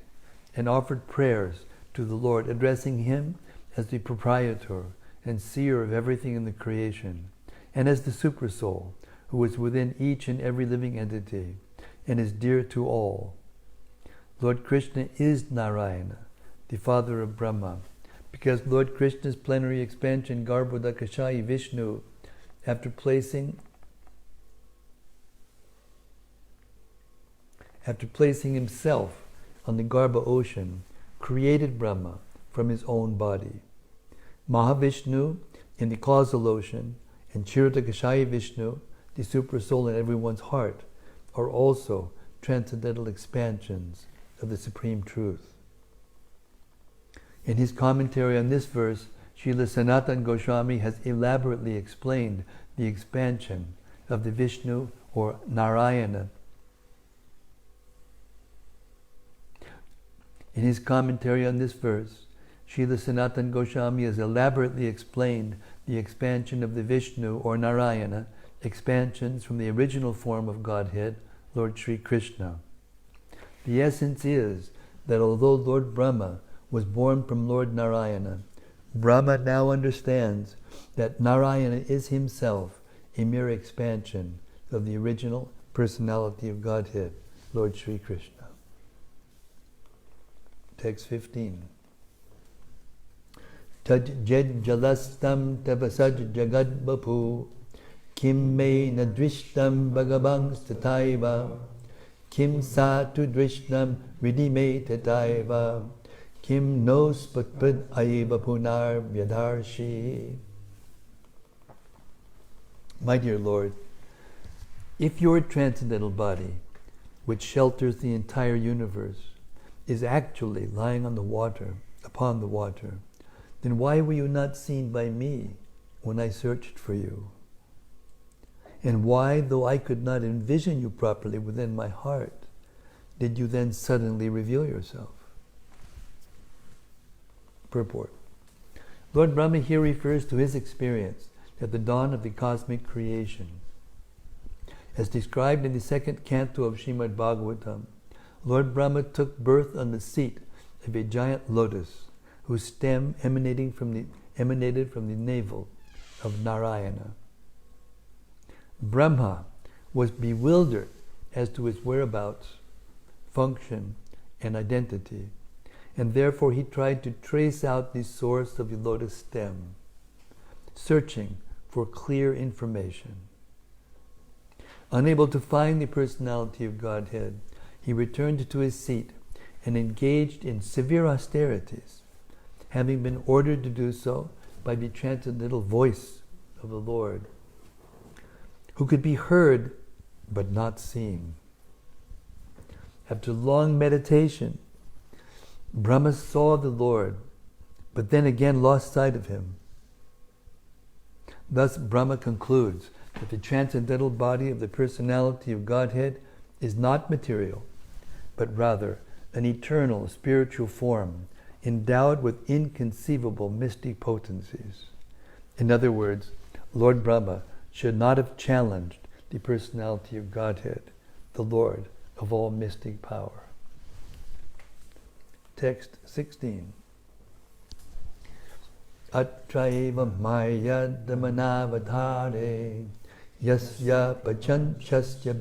and offered prayers to the Lord, addressing him as the proprietor and seer of everything in the creation, and as the Supersoul, who is within each and every living entity, and is dear to all. Lord Krishna is Narayana, the father of Brahma, Because Lord Krishna's plenary expansion, Garbhodakashayi Vishnu, after placing himself on the Garbha ocean, created Brahma from his own body. Mahavishnu in the causal ocean and Kshirodakashayi Vishnu, the super soul in everyone's heart, are also transcendental expansions of the Supreme Truth. In his commentary on this verse, Srila Sanatana Goswami has elaborately explained the expansion of the Vishnu or Narayana. In his commentary on this verse, Srila Sanatana Goswami has elaborately explained the expansion of the Vishnu or Narayana, expansions from the original form of Godhead, Lord Sri Krishna. The essence is that although Lord Brahma was born from Lord Narayana, Brahma now understands that Narayana is himself a mere expansion of the original personality of Godhead, Lord Sri Krishna. Text 15. Tad jed jalastam tapasaj jagad bapu kim me nadrishtam bhagavang stataiva kim sa tu drishnam vidime tataiva kim nos patpad aiva punar vyadharshi. My dear Lord, if your transcendental body, which shelters the entire universe, is actually lying on the water, upon the water, then why were you not seen by me when I searched for you? And why, though I could not envision you properly within my heart, did you then suddenly reveal yourself? Purport. Lord Brahma here refers to his experience at the dawn of the cosmic creation. As described in the second canto of Srimad-Bhagavatam, Lord Brahma took birth on the seat of a giant lotus, whose stem emanated from the navel of Narayana. Brahma was bewildered as to his whereabouts, function, and identity, and therefore he tried to trace out the source of the lotus stem, searching for clear information. Unable to find the personality of Godhead, he returned to his seat and engaged in severe austerities, having been ordered to do so by the transcendental voice of the Lord, who could be heard but not seen. After long meditation, Brahma saw the Lord, but then again lost sight of him. Thus Brahma concludes that the transcendental body of the personality of Godhead is not material, but rather an eternal spiritual form endowed with inconceivable mystic potencies. In other words, Lord Brahma should not have challenged the personality of Godhead, the Lord of all mystic power. Text 16. Atraiva maya damanavadhare yasya pachanchasya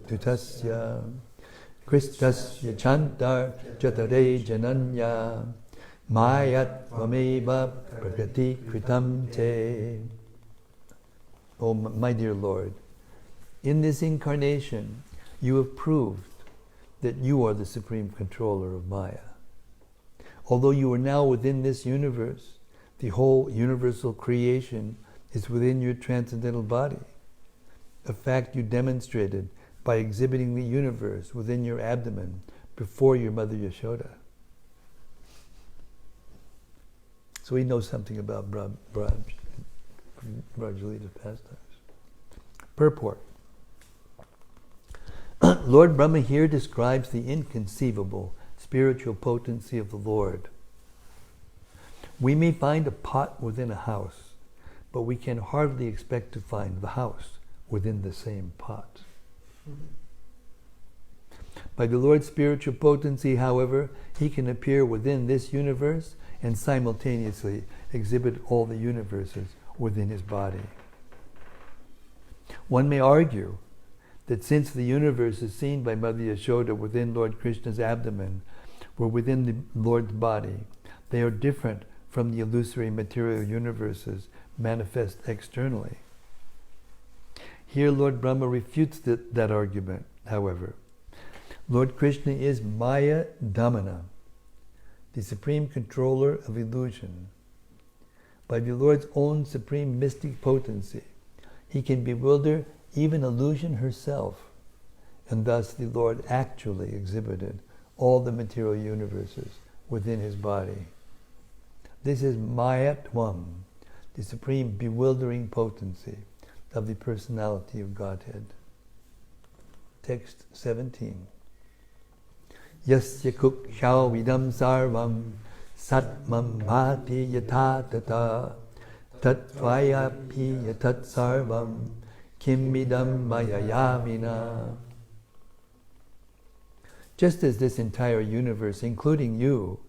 bihistutasya kristasya chantar jatare jananya mayat vameva prakriti kritam te. Oh, my dear Lord, in this incarnation, you have proved that you are the supreme controller of Maya. Although you are now within this universe, the whole universal creation is within your transcendental body, a fact you demonstrated by exhibiting the universe within your abdomen before your mother Yashoda. So he knows something about Brajalita's pastimes. Purport. Lord Brahma here describes the inconceivable spiritual potency of the Lord. We may find a pot within a house, but we can hardly expect to find the house within the same pot. By the Lord's spiritual potency, however, he can appear within this universe and simultaneously exhibit all the universes within his body. One may argue that since the universe is seen by Mother Yashoda within Lord Krishna's abdomen, or within the Lord's body, they are different from the illusory material universes manifest externally. Here Lord Brahma refutes that argument, however. Lord Krishna is Maya Dhamana, the supreme controller of illusion. By the Lord's own supreme mystic potency, he can bewilder even illusion herself, and thus the Lord actually exhibited all the material universes within his body. This is Mayatvam, the supreme bewildering potency of the personality of Godhead. Text 17. Yasya kukshaw vidam sarvam satmam bhati yatha tata tatvayapi yatat sarvam kimmidam mayayamina. Just as this entire universe, including you,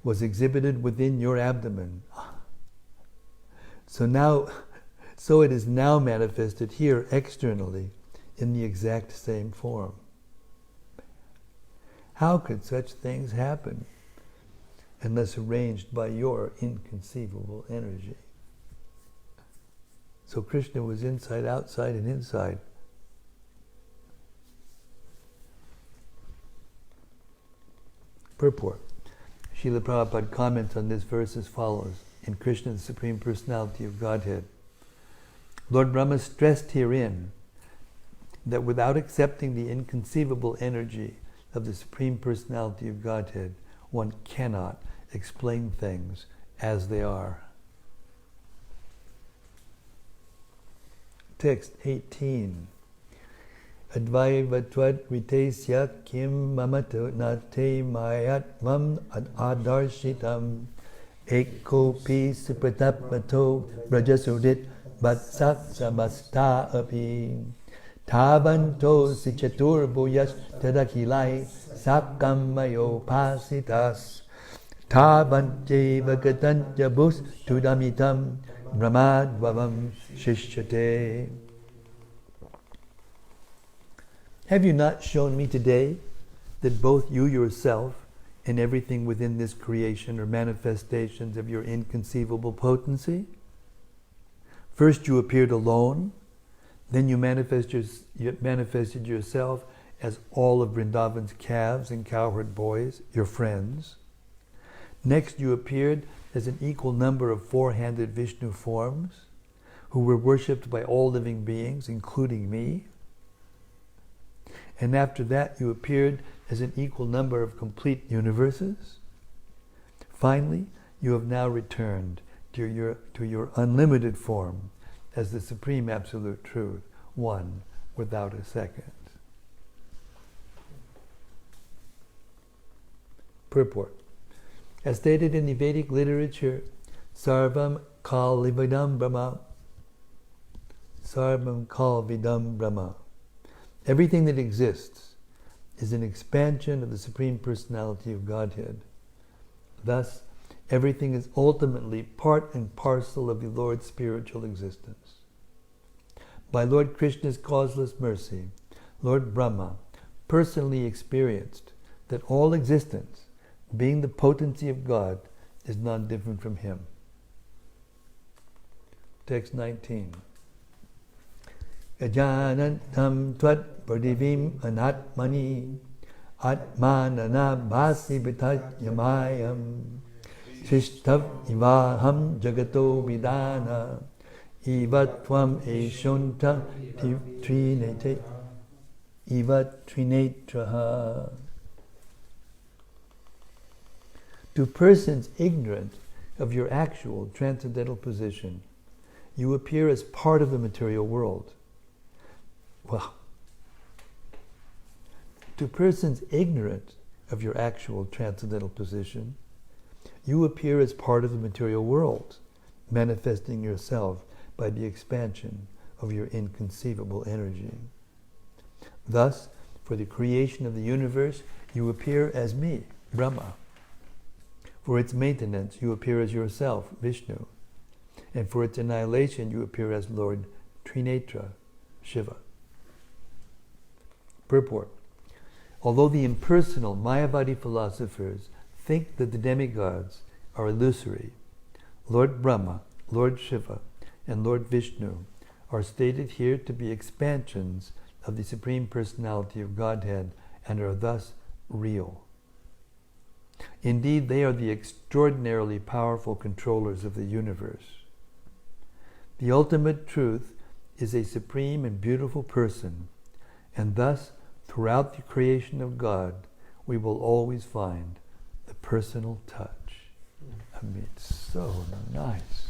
was exhibited within your abdomen, so it is now manifested here externally in the exact same form. How could such things happen unless arranged by your inconceivable energy? So Krishna was inside, outside, and inside. Purport. Srila Prabhupada comments on this verse as follows, in Krishna, the Supreme Personality of Godhead. Lord Brahma stressed herein that without accepting the inconceivable energy of the Supreme Personality of Godhead, one cannot explain things as they are. Text 18. Advaivatvat ritesya kim mamato nate mayatvam adarshitam ekopi supratapmato brajasurit vatsak samasta api tavanto sichatur bhuyash tadakilai sakam mayo pasitas tavante vagatanja bhus tudamitam brahmadvavam shishyate. Have you not shown me today that both you yourself and everything within this creation are manifestations of your inconceivable potency? First you appeared alone, then you manifested yourself as all of Vrindavan's calves and cowherd boys, your friends. Next you appeared as an equal number of four-handed Vishnu forms who were worshipped by all living beings, including me. And after that you appeared as an equal number of complete universes. Finally, you have now returned to your unlimited form as the Supreme Absolute Truth, one without a second. Purport. As stated in the Vedic literature, Sarvam Kal Vidam Brahma. Sarvam Kal Vidam Brahma. Everything that exists is an expansion of the Supreme Personality of Godhead. Thus, everything is ultimately part and parcel of the Lord's spiritual existence. By Lord Krishna's causeless mercy, Lord Brahma personally experienced that all existence, being the potency of God, is not different from Him. Text 19. Ajanantam tvat pradivim anatmani atmanana bhasi vitajyamayam shishtav ivaham jagato vidana ivatvam eshunta trinetraha. To persons ignorant of your actual transcendental position, you appear as part of the material world. Well, to persons ignorant of your actual transcendental position, you appear as part of the material world, manifesting yourself by the expansion of your inconceivable energy. Thus, for the creation of the universe, you appear as me, Brahma. For its maintenance, you appear as yourself, Vishnu. And for its annihilation, you appear as Lord Trinetra, Shiva. Purport. Although the impersonal Mayavadi philosophers think that the demigods are illusory Lord Brahma, Lord Shiva, and Lord Vishnu are stated here to be expansions of the Supreme Personality of Godhead and are thus real. Indeed, they are the extraordinarily powerful controllers of the universe. The ultimate truth is a supreme and beautiful person, and thus, throughout the creation of God, we will always find the personal touch. I mean, it's so nice.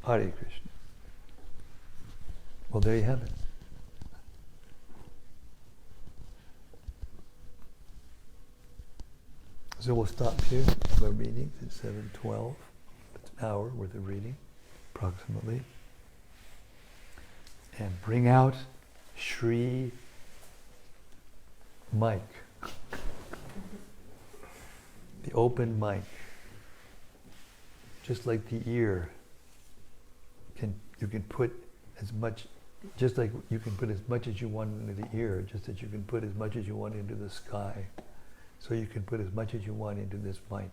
Hare Krishna. Well, there you have it. So we'll stop here. Our readings at 7:12. It's an hour worth of reading, approximately. And bring out Shri mic. The open mic. Just like the ear. You can put as much, just like you can put as much as you want into the ear, just as you can put as much as you want into the sky. So you can put as much as you want into this mic.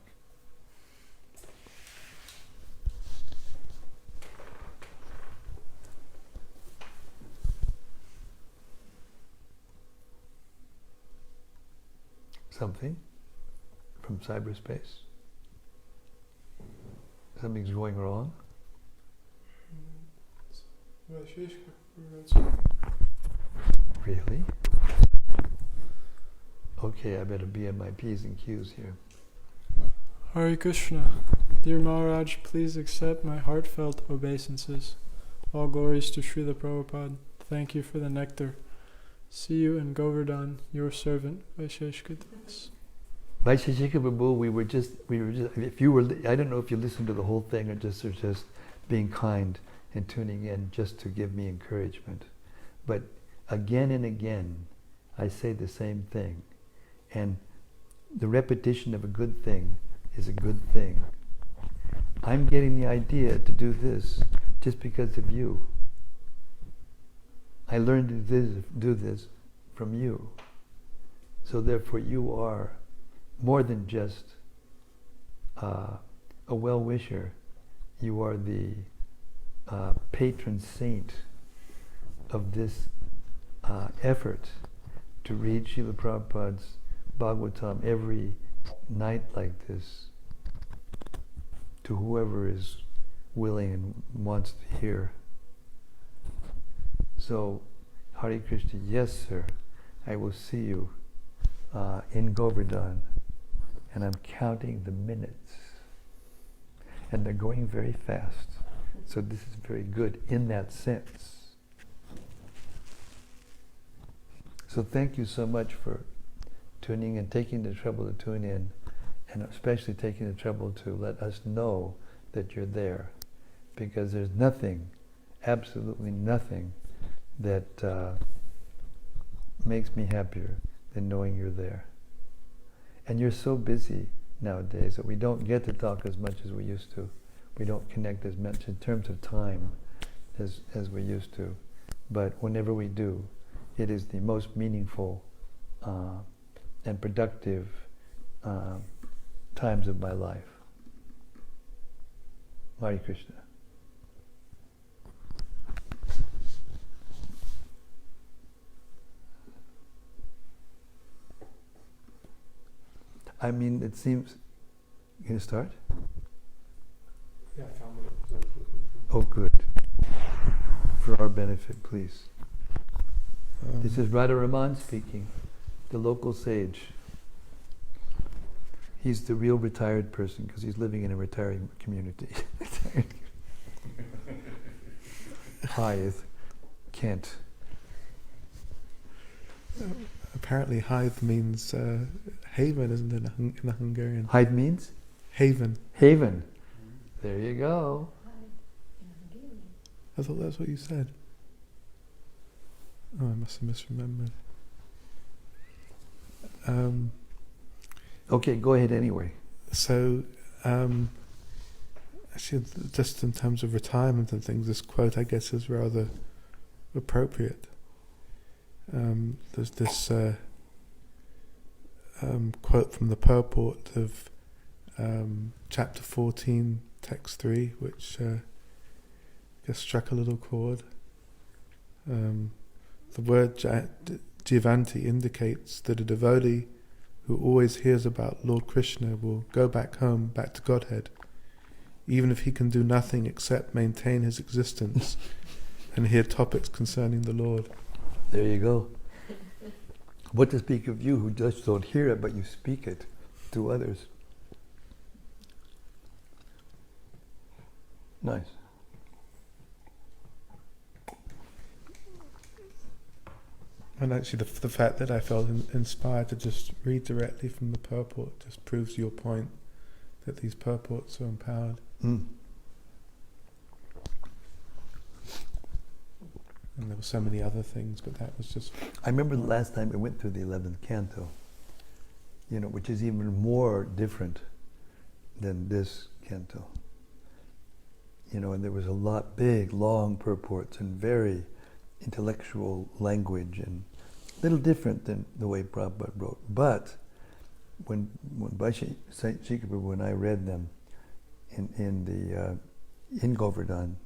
Something from cyberspace? Something's going wrong? Really? Okay, I better be on my P's and Q's here. Hare Krishna. Dear Maharaj, please accept my heartfelt obeisances. All glories to Srila Prabhupada. Thank you for the nectar. See you in Govardhan, your servant, Vaisheshika Das. Vaisheshika Prabhu, we were just, if you were, I don't know if you listened to the whole thing or just being kind and tuning in just to give me encouragement. But again and again, I say the same thing. And the repetition of a good thing is a good thing. I'm getting the idea to do this just because of you. I learned to do this from you. So therefore you are more than just a well-wisher. You are the patron saint of this effort to read Srila Prabhupada's Bhagavatam every night like this to whoever is willing and wants to hear. So, Hare Krishna, yes sir, I will see you in Govardhan, and I'm counting the minutes, and they're going very fast. So this is very good in that sense. So thank you so much for tuning in, taking the trouble to tune in, and especially taking the trouble to let us know that you're there, because there's nothing, absolutely nothing, that makes me happier than knowing you're there. And you're so busy nowadays that we don't get to talk as much as we used to. We don't connect as much in terms of time as we used to. But whenever we do, it is the most meaningful and productive times of my life. Hare Krishna. I mean, it seems... You going to start? Yeah, I found what I was looking for. Oh, good. For our benefit, please. This is Radharaman speaking, the local sage. He's the real retired person because he's living in a retiring community. Hythe, Kent. Apparently Hythe means haven, isn't it, in the Hungarian? Hythe means? Haven. Haven. There you go. I thought that's what you said. Oh, I must have misremembered. Okay, go ahead anyway. So, actually, just in terms of retirement and things, this quote, I guess, is rather appropriate. There's this quote from the purport of chapter 14, text 3, which I guess struck a little chord. The word Jivanti indicates that a devotee who always hears about Lord Krishna will go back home, back to Godhead, even if he can do nothing except maintain his existence and hear topics concerning the Lord. There you go. What to speak of you who just don't hear it, but you speak it to others. Nice. And actually the fact that I felt inspired to just read directly from the purport just proves your point that these purports are empowered. Mm. And there were so many other things, but that was just... I remember the last time I went through the 11th canto, which is even more different than this canto. And there was a lot big, long purports and very intellectual language and a little different than the way Prabhupada wrote. But when I read them in Govardhan,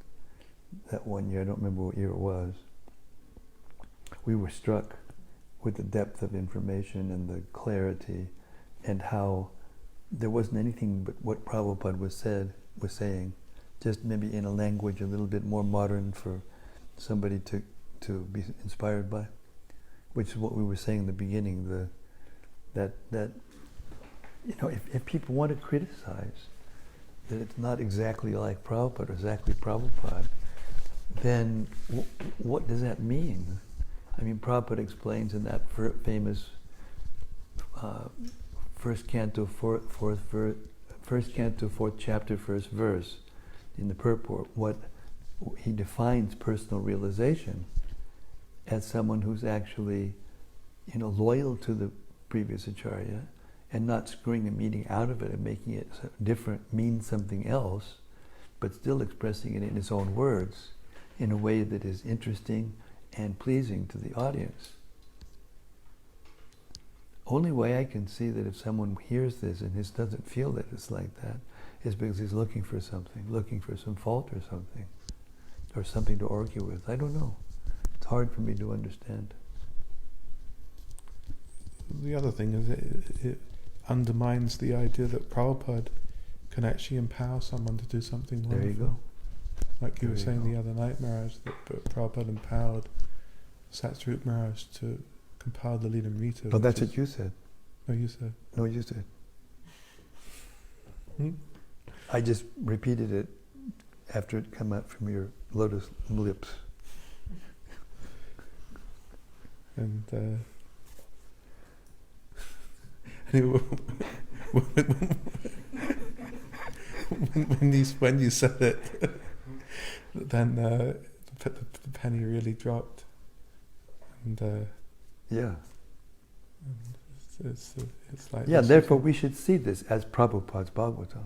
that one year, I don't remember what year it was, we were struck with the depth of information and the clarity and how there wasn't anything but what Prabhupada was saying, just maybe in a language a little bit more modern for somebody to be inspired by, which is what we were saying in the beginning, that if people want to criticize that it's not exactly like Prabhupada or exactly Prabhupada, then what does that mean? I mean, Prabhupada explains in that famous first canto, fourth chapter, first verse in the purport, what he defines personal realization as someone who's actually, loyal to the previous acharya and not screwing a meaning out of it and making it different, mean something else, but still expressing it in his own words in a way that is interesting and pleasing to the audience. Only way I can see that if someone hears this and just doesn't feel that it's like that is because he's looking for something, looking for some fault or something to argue with. I don't know. It's hard for me to understand. The other thing is it undermines the idea that Prabhupada can actually empower someone to do something wonderful. There you go. Like you were saying the other night, Maharaj, that Prabhupada empowered Satsvarup Maharaj to compile the Lila Rita. Oh, that's what you said. No, you said. No, you said. Hmm? I just repeated it after it came out from your lotus lips. And anyway, when you said it, then the penny really dropped. And Yeah. It's like... Yeah, therefore we should see this as Prabhupada's Bhagavatam.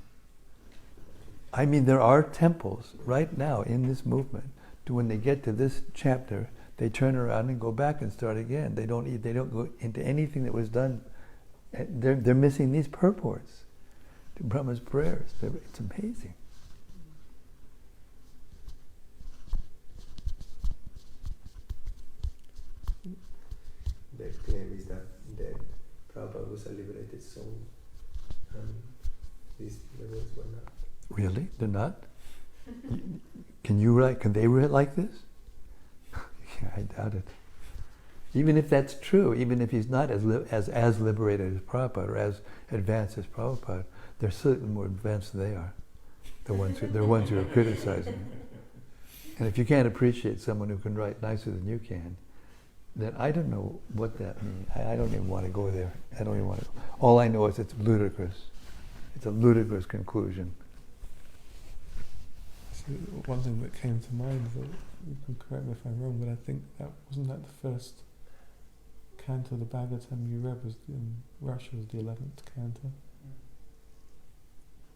I mean, there are temples right now in this movement, when they get to this chapter, they turn around and go back and start again. They don't go into anything that was done. They're missing these purports to Brahma's prayers. It's amazing. Their claim is that Prabhupada was a liberated soul, and these levels were not. Really? They're not? Can you write? Can they write like this? Yeah, I doubt it. Even if that's true, even if he's not as liberated as Prabhupada or as advanced as Prabhupada, they're certainly more advanced than they are. They're the ones who are criticizing. And if you can't appreciate someone who can write nicer than you can, then I don't know what that means. I don't even want to go there. I don't even want to. All I know is it's ludicrous. It's a ludicrous conclusion. So one thing that came to mind, that you can correct me if I'm wrong, but I think wasn't that the first canto of the Bhagavatam you read was in Russia was the 11th canto.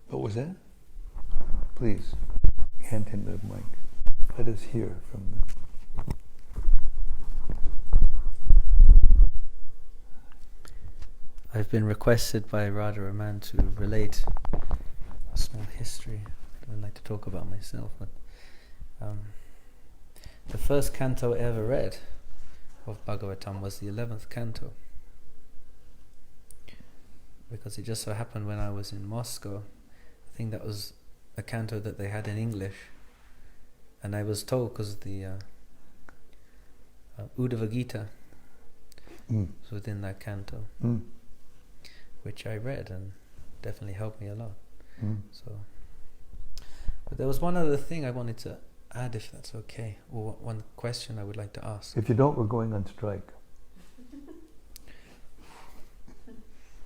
What was that? Please, hand him the mic. Let us hear from them. I've been requested by Radha Raman to relate a small history. I don't like to talk about myself, but the first canto I ever read of Bhagavatam was the 11th canto. Because it just so happened when I was in Moscow, I think that was a canto that they had in English. And I was told, because the Uddhava Gita was within that canto, which I read and definitely helped me a lot. So, but there was one other thing I wanted to add, if that's okay, or one question I would like to ask. If you don't, we're going on strike.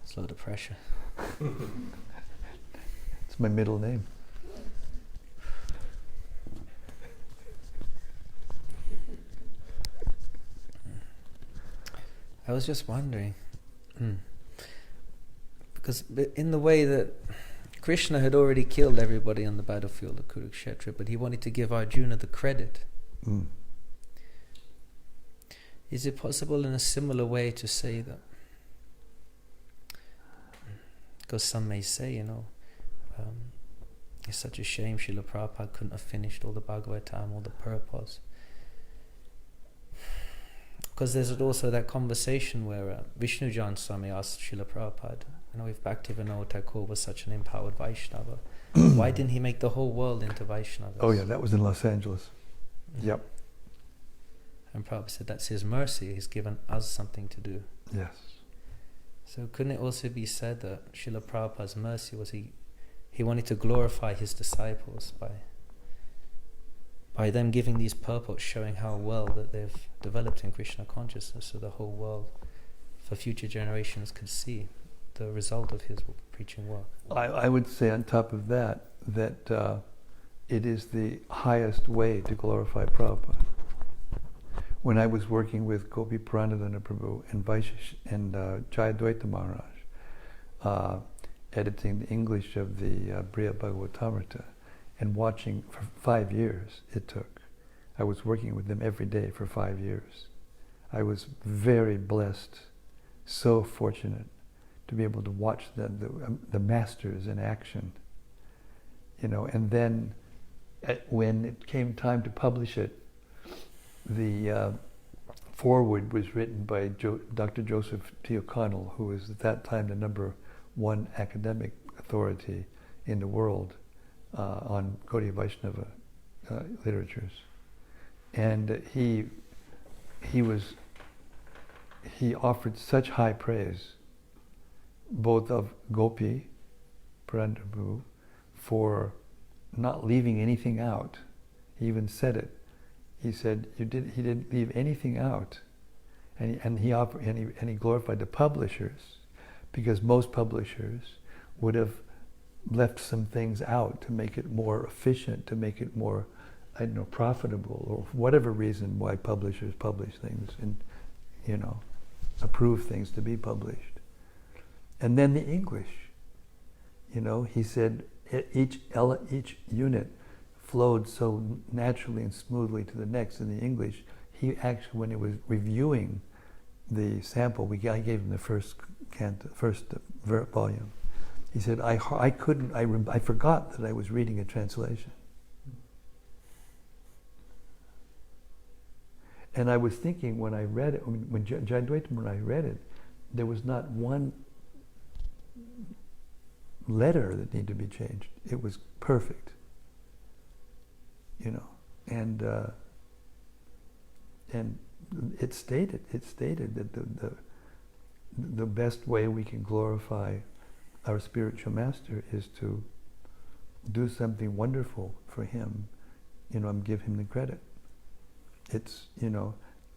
It's a lot of pressure. It's my middle name. I was just wondering, because in the way that Krishna had already killed everybody on the battlefield of Kurukshetra, but he wanted to give Arjuna the credit. Is it possible in a similar way to say that? Because some may say, it's such a shame Srila Prabhupada couldn't have finished all the Bhagavatam, all the purports. Because there's also that conversation where Vishnu Jan Swami asked Srila Prabhupada, if Bhaktivinoda Thakur was such an empowered Vaishnava, why didn't he make the whole world into Vaishnavas? Oh yeah, that was in Los Angeles. Yep. And Prabhupada said that's his mercy, he's given us something to do. Yes. So couldn't it also be said that Srila Prabhupada's mercy was he wanted to glorify his disciples by them giving these purports showing how well that they've developed in Krishna consciousness, so the whole world for future generations could see the result of his preaching work. I would say on top of that it is the highest way to glorify Prabhupada. When I was working with Gopi Pranadana Prabhu and Jayadvaita Maharaj, editing the English of the Briya Bhagavatamrita, and watching for 5 years it took. I was working with them every day for 5 years. I was very blessed, so fortunate to be able to watch the masters in action. And then when it came time to publish it, the foreword was written by Dr. Joseph T. O'Connell, who was at that time the #1 academic authority in the world on Gaudiya Vaishnava literatures. And he offered such high praise, both of Gopi Pranadana for not leaving anything out. He even said it. He said he didn't leave anything out, and he glorified the publishers, because most publishers would have left some things out to make it more efficient, to make it more, profitable, or for whatever reason why publishers publish things and approve things to be published. And then the English, he said each unit flowed so naturally and smoothly to the next. In the English, he actually, when he was reviewing the sample, I gave him the first volume. He said, I forgot that I was reading a translation. And I was thinking when I read it, when Jayadvaita, when I read it, there was not one letter that needed to be changed. It was perfect. And it stated that the best way we can glorify our spiritual master is to do something wonderful for him, and give him the credit. It's,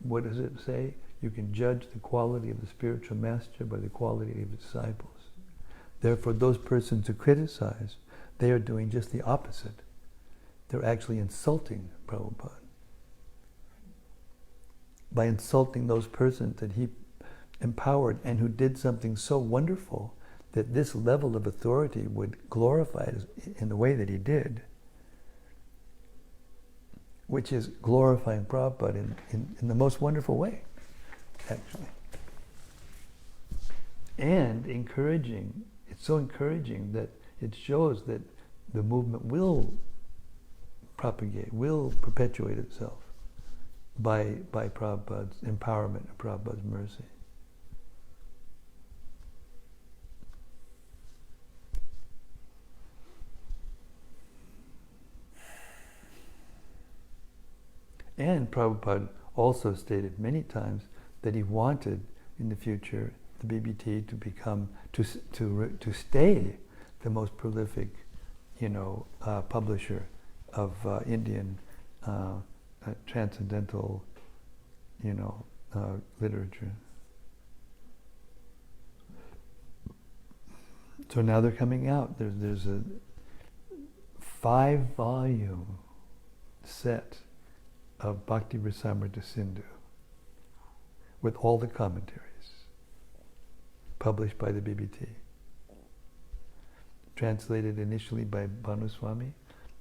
what does it say? You can judge the quality of the spiritual master by the quality of the disciples. Therefore, those persons who criticize, they are doing just the opposite. They're actually insulting Prabhupada. By insulting those persons that he empowered and who did something so wonderful that this level of authority would glorify it in the way that he did, which is glorifying Prabhupada in the most wonderful way, actually. And encouraging, it's so encouraging that it shows that the movement will propagate, will perpetuate itself by Prabhupada's empowerment and Prabhupada's mercy. And Prabhupada also stated many times that he wanted in the future the BBT to become, to stay the most prolific, publisher of Indian transcendental, literature. So now they're coming out. There's a 5-volume set of Bhakti Rasamrita Sindhu with all the commentaries published by the BBT, translated initially by Bhanu Swami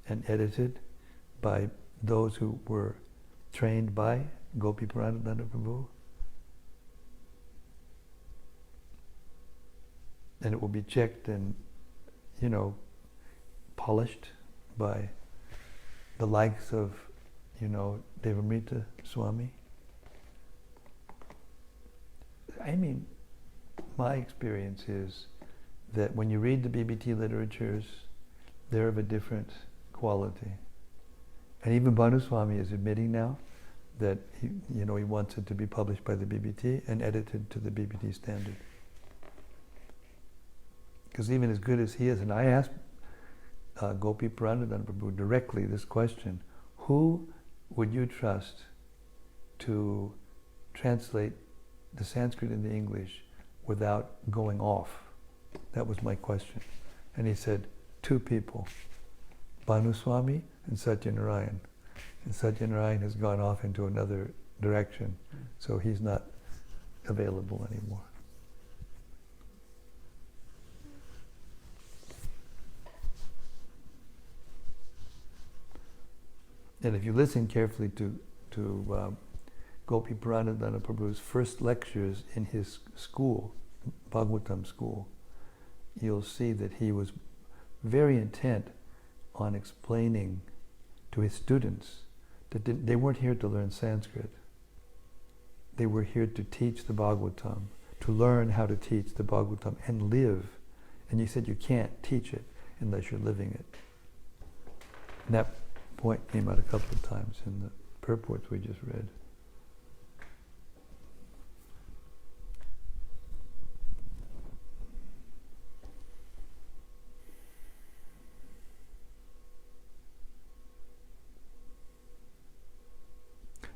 and edited by those who were trained by Gopi Puranadanda Prabhu. And it will be checked and, polished by the likes of, Devamrita Swami. I mean, my experience is that when you read the BBT literatures, they're of a different quality. And even Bhanu Swami is admitting now that he wants it to be published by the BBT and edited to the BBT standard. Because even as good as he is, and I asked Gopi Puranadanda Prabhu directly this question, who would you trust to translate the Sanskrit into English without going off? That was my question. And he said, 2 people, Bhanu Swami and Satyanarayan. And Satyanarayan has gone off into another direction, so he's not available anymore. And if you listen carefully to Gopi Puranadanda Prabhu's first lectures in his school, Bhagavatam school, you'll see that he was very intent on explaining to his students that they weren't here to learn Sanskrit. They were here to teach the Bhagavatam, to learn how to teach the Bhagavatam and live. And you said you can't teach it unless you're living it. And that point came out a couple of times in the purports we just read.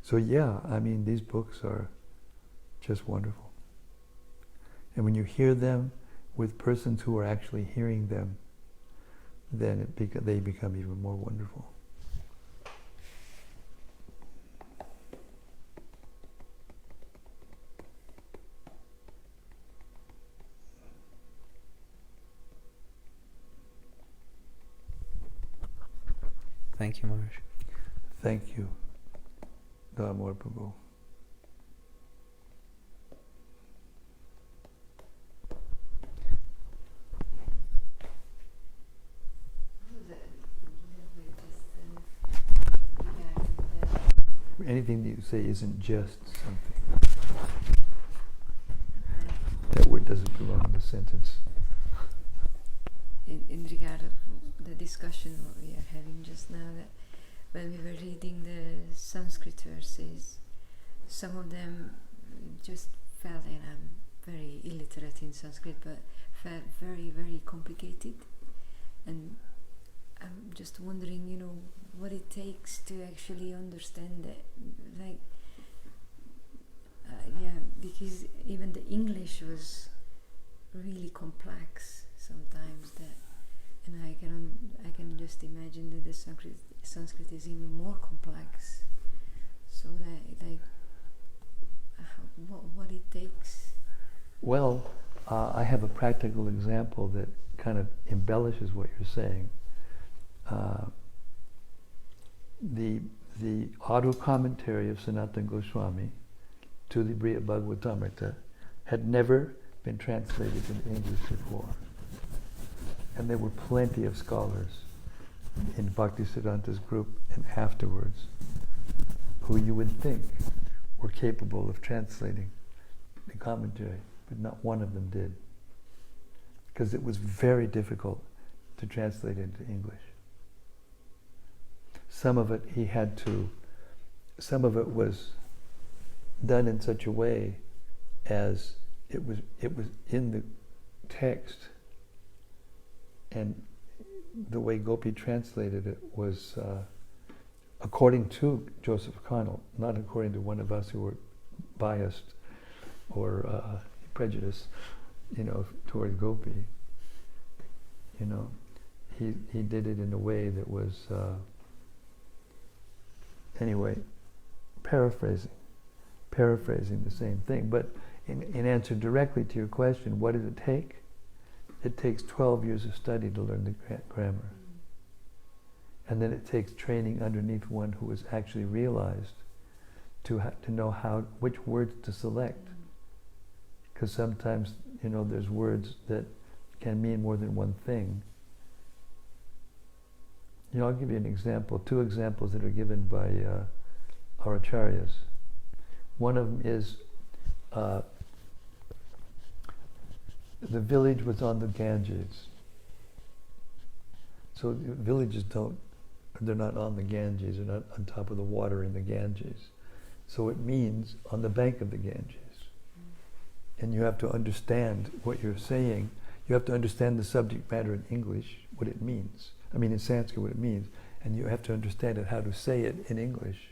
So yeah, I mean, these books are just wonderful. And when you hear them with persons who are actually hearing them, then they become even more wonderful. Thank you, Maharaj. Thank you, Damodar Prabhu. Anything that you say isn't just something. That word doesn't belong in the sentence. In regard of the discussion what we are having just now, that when we were reading the Sanskrit verses, some of them just felt, and I'm very illiterate in Sanskrit, but felt very, very complicated. And I'm just wondering, what it takes to actually understand it. Because even the English was really complex sometimes, and I can just imagine that the Sanskrit is even more complex. So what it takes. Well, I have a practical example that kind of embellishes what you're saying. The auto commentary of Sanatana Goswami to the Brihad Bhagavatamrita had never been translated into English before. And there were plenty of scholars in Bhaktisiddhanta's group and afterwards who you would think were capable of translating the commentary, but not one of them did. Because it was very difficult to translate into English. Some of it was done in such a way as it was in the text, and the way Gopi translated it was according to Joseph Connell, not according to one of us who were biased or prejudiced, toward Gopi. He did it in a way that was anyway, paraphrasing the same thing. But in answer directly to your question, what does it take? It takes 12 years of study to learn the grammar. And then it takes training underneath one who has actually realized to know which words to select. Because sometimes, there's words that can mean more than one thing. I'll give you an example, 2 examples that are given by our acharyas. One of them is the village was on the Ganges. So villages they're not on the Ganges, they're not on top of the water in the Ganges. So it means on the bank of the Ganges. And you have to understand what you're saying. You have to understand the subject matter in English, what it means. In Sanskrit, what it means. And you have to understand it, how to say it in English.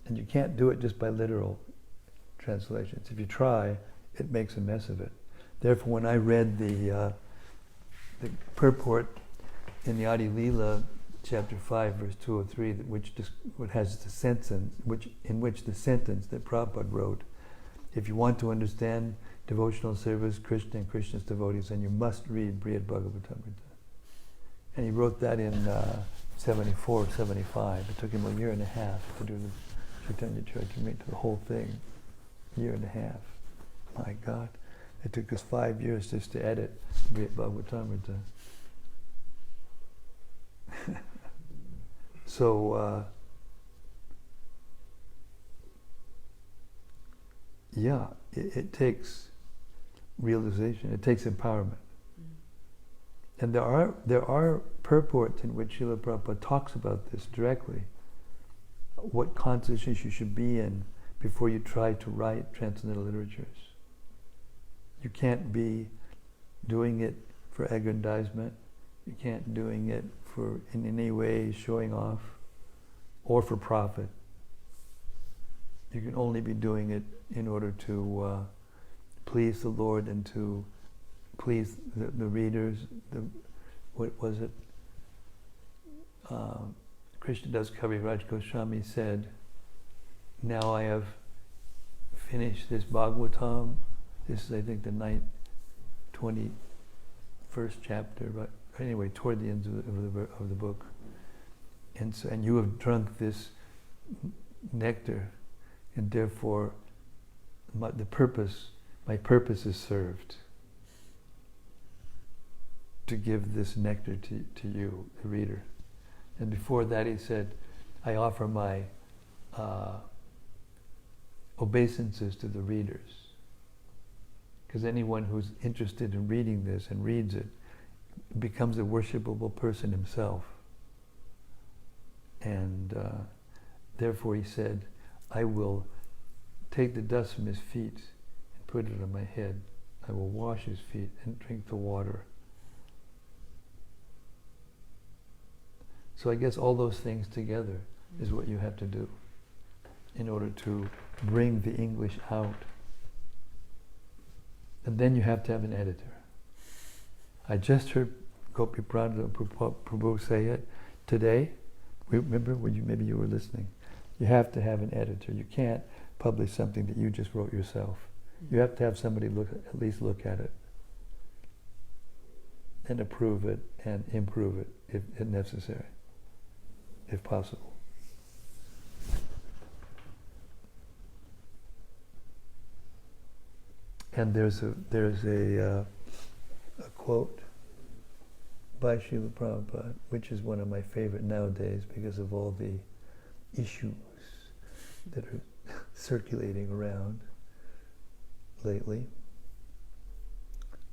And you can't do it just by literal translations. If you try, it makes a mess of it. Therefore, when I read the purport in the Adi Leela, chapter 5, verse 203, which has the sentence, in which the sentence that Prabhupada wrote, if you want to understand devotional service, Krishna and Krishna's devotees, then you must read Brihad Bhagavatam. And he wrote that in 74, 75. It took him a year and a half to do the Chaitanya Charitamrita, the whole thing. A year and a half. My God. It took us 5 years just to edit Brihad Bhagavatam. So, it takes realization. It takes empowerment. And there are purports in which Srila Prabhupada talks about this directly. What consciousness you should be in before you try to write transcendental literatures. You can't be doing it for aggrandizement. You can't doing it for in any way showing off or for profit. You can only be doing it in order to please the Lord and to please the readers. What was it? Krishnadas Kaviraj Goswami said, now I have finished this Bhagavatam. This is, I think, the 21st chapter, but anyway, toward the end of the book. And you have drunk this nectar, and therefore my purpose is served. To give this nectar to you, the reader. And before that he said, I offer my obeisances to the readers. Because anyone who's interested in reading this and reads it becomes a worshipable person himself. And therefore he said, I will take the dust from his feet and put it on my head. I will wash his feet and drink the water. So I guess all those things together is what you have to do in order to bring the English out. And then you have to have an editor. I just heard Gopi Prabhu say it today. Remember when maybe you were listening? You have to have an editor. You can't publish something that you just wrote yourself. You have to have somebody at least look at it and approve it and improve it if necessary, if possible. And there's a quote by Srila Prabhupada, which is one of my favorite nowadays because of all the issues that are circulating around lately.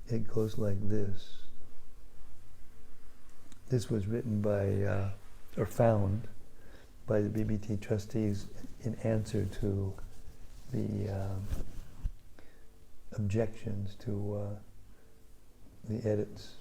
It goes like this. This was written by, or found by the BBT trustees in answer to the objections to the edits.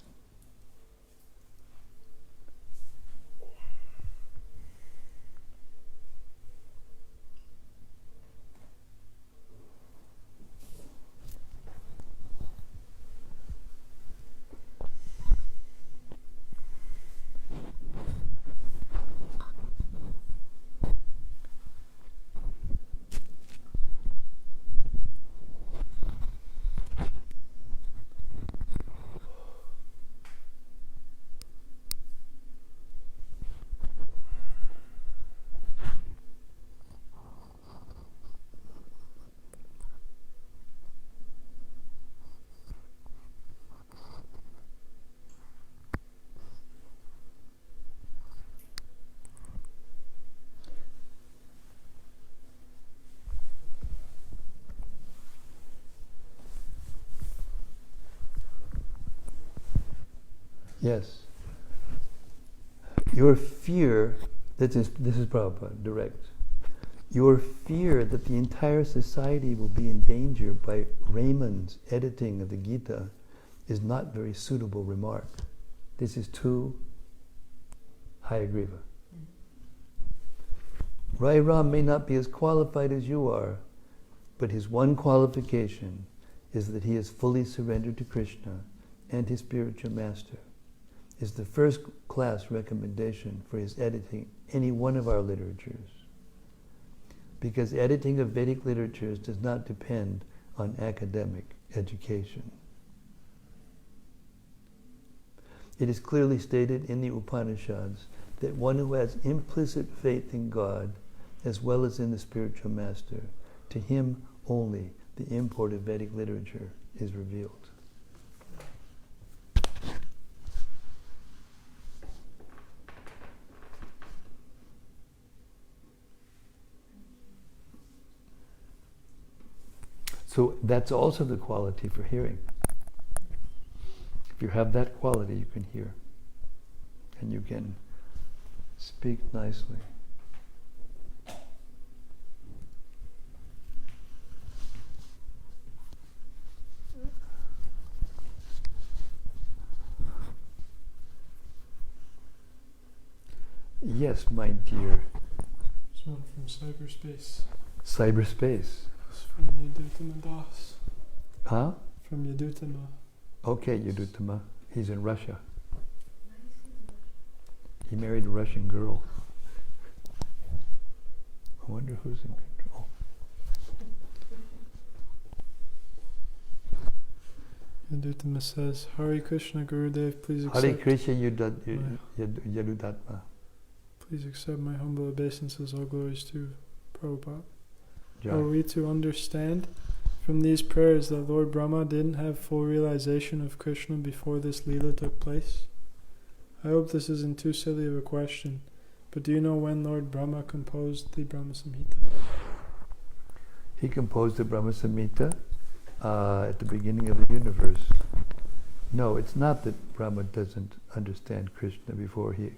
Yes. Your fear, this is Prabhupada, direct. Your fear that the entire society will be in danger by Raymond's editing of the Gita is not very suitable remark. This is too Hayagriva. Rai Ram may not be as qualified as you are, but his one qualification is that he is fully surrendered to Krishna and his spiritual master. Is the first class recommendation for his editing any one of our literatures. Because editing of Vedic literatures does not depend on academic education. It is clearly stated in the Upanishads that one who has implicit faith in God as well as in the spiritual master, to him only the import of Vedic literature is revealed. So that's also the quality for hearing. If you have that quality, you can hear. And you can speak nicely. Yes, my dear. There's one from cyberspace. Cyberspace. It's from Yadutama Das. Huh? From Yadutama. Okay, Yadutama. He's in Russia. He married a Russian girl. I wonder who's in control. Yadutama says, Hare Krishna Gurudev, please accept. Hare Krishna Yadutatma. Please accept my humble obeisances, all glories to Prabhupada. Jai. Are we to understand from these prayers that Lord Brahma didn't have full realization of Krishna before this Leela took place? I hope this isn't too silly of a question, but do you know when Lord Brahma composed the Brahma Samhita? He composed the Brahma Samhita at the beginning of the universe. No, it's not that Brahma doesn't understand Krishna before he...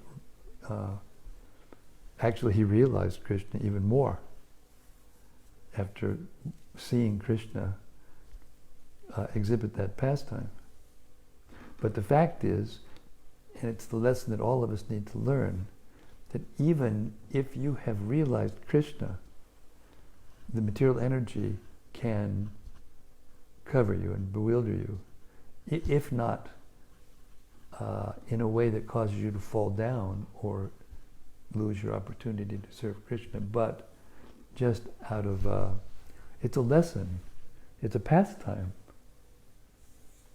actually, he realized Krishna even more after seeing Krishna exhibit that pastime. But the fact is, and it's the lesson that all of us need to learn, that even if you have realized Krishna, the material energy can cover you and bewilder you, if not in a way that causes you to fall down or lose your opportunity to serve Krishna, but just out of, it's a lesson, it's a pastime.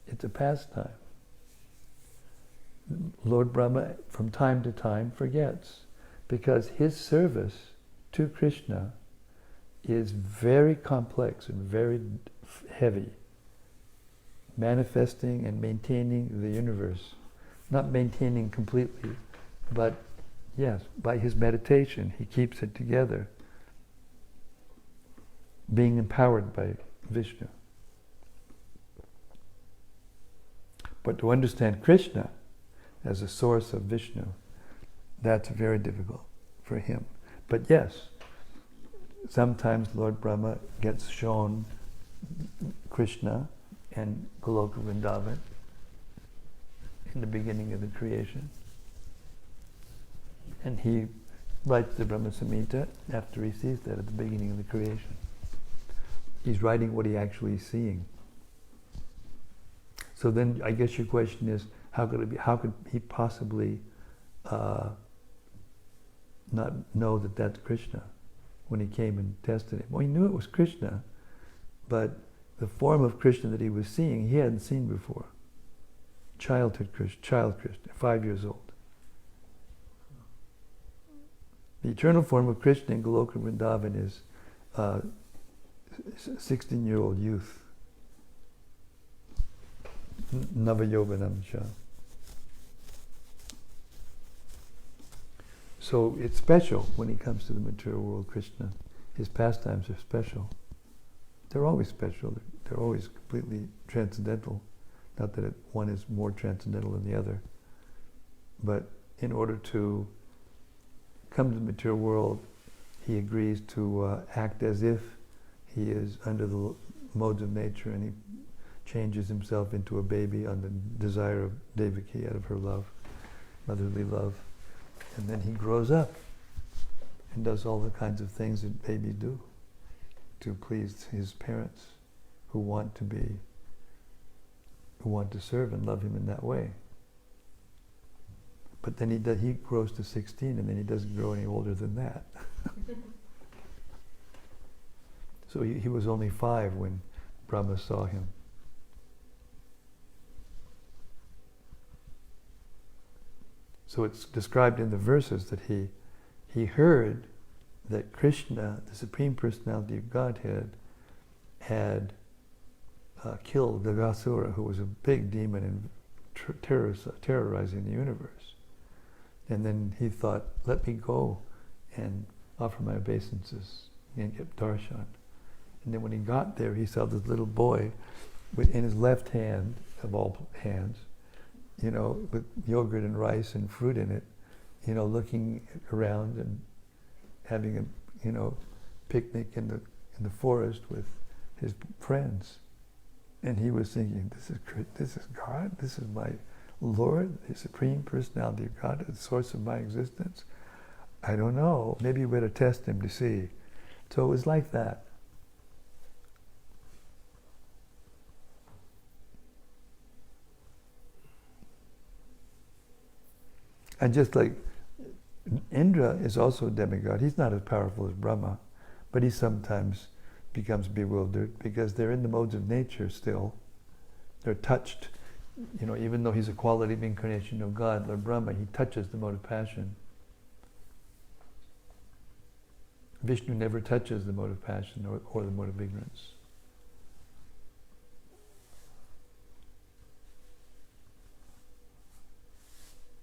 It's a pastime. Lord Brahma, from time to time, forgets, because his service to Krishna is very complex and very heavy, manifesting and maintaining the universe not maintaining completely, but yes, by his meditation, he keeps it together, being empowered by Vishnu. But to understand Krishna as a source of Vishnu, that's very difficult for him. But yes, sometimes Lord Brahma gets shown Krishna and Goloka Vrindavan in the beginning of the creation. And he writes the Brahma Samhita after he sees that at the beginning of the creation. He's writing what he actually is seeing. So then I guess your question is, how could he possibly not know that that's Krishna when he came and tested him? Well, he knew it was Krishna, but the form of Krishna that he was seeing, he hadn't seen before. Child Krishna, 5 years old. The eternal form of Krishna in Goloka Vrindavan is 16-year-old youth. Navayoganam cha. So it's special when he comes to the material world, Krishna. His pastimes are special. They're always special. They're always completely transcendental. Not that one is more transcendental than the other. But in order to come to the material world, he agrees to act as if he is under the modes of nature, and he changes himself into a baby on the desire of Devaki, out of her love, motherly love. And then he grows up and does all the kinds of things that babies do to please his parents who want to serve and love him in that way. But then he grows to 16, and then he doesn't grow any older than that. So he was only 5 when Brahma saw him. So it's described in the verses that he heard that Krishna, the Supreme Personality of Godhead, had killed Dagasura, who was a big demon and terrorizing the universe. And then he thought, let me go and offer my obeisances and get darshan. And then when he got there, he saw this little boy in his left hand, of all hands, with yogurt and rice and fruit in it, looking around and having a picnic in the forest with his friends. And he was thinking, this is God, this is my Lord, the Supreme Personality of God, the source of my existence. I don't know, maybe we better test him to see. So it was like that. And just like Indra is also a demigod, he's not as powerful as Brahma, but he sometimes becomes bewildered because they're in the modes of nature still. They're touched, even though he's a quality of incarnation of God, Lord Brahma, he touches the mode of passion. Vishnu never touches the mode of passion or the mode of ignorance.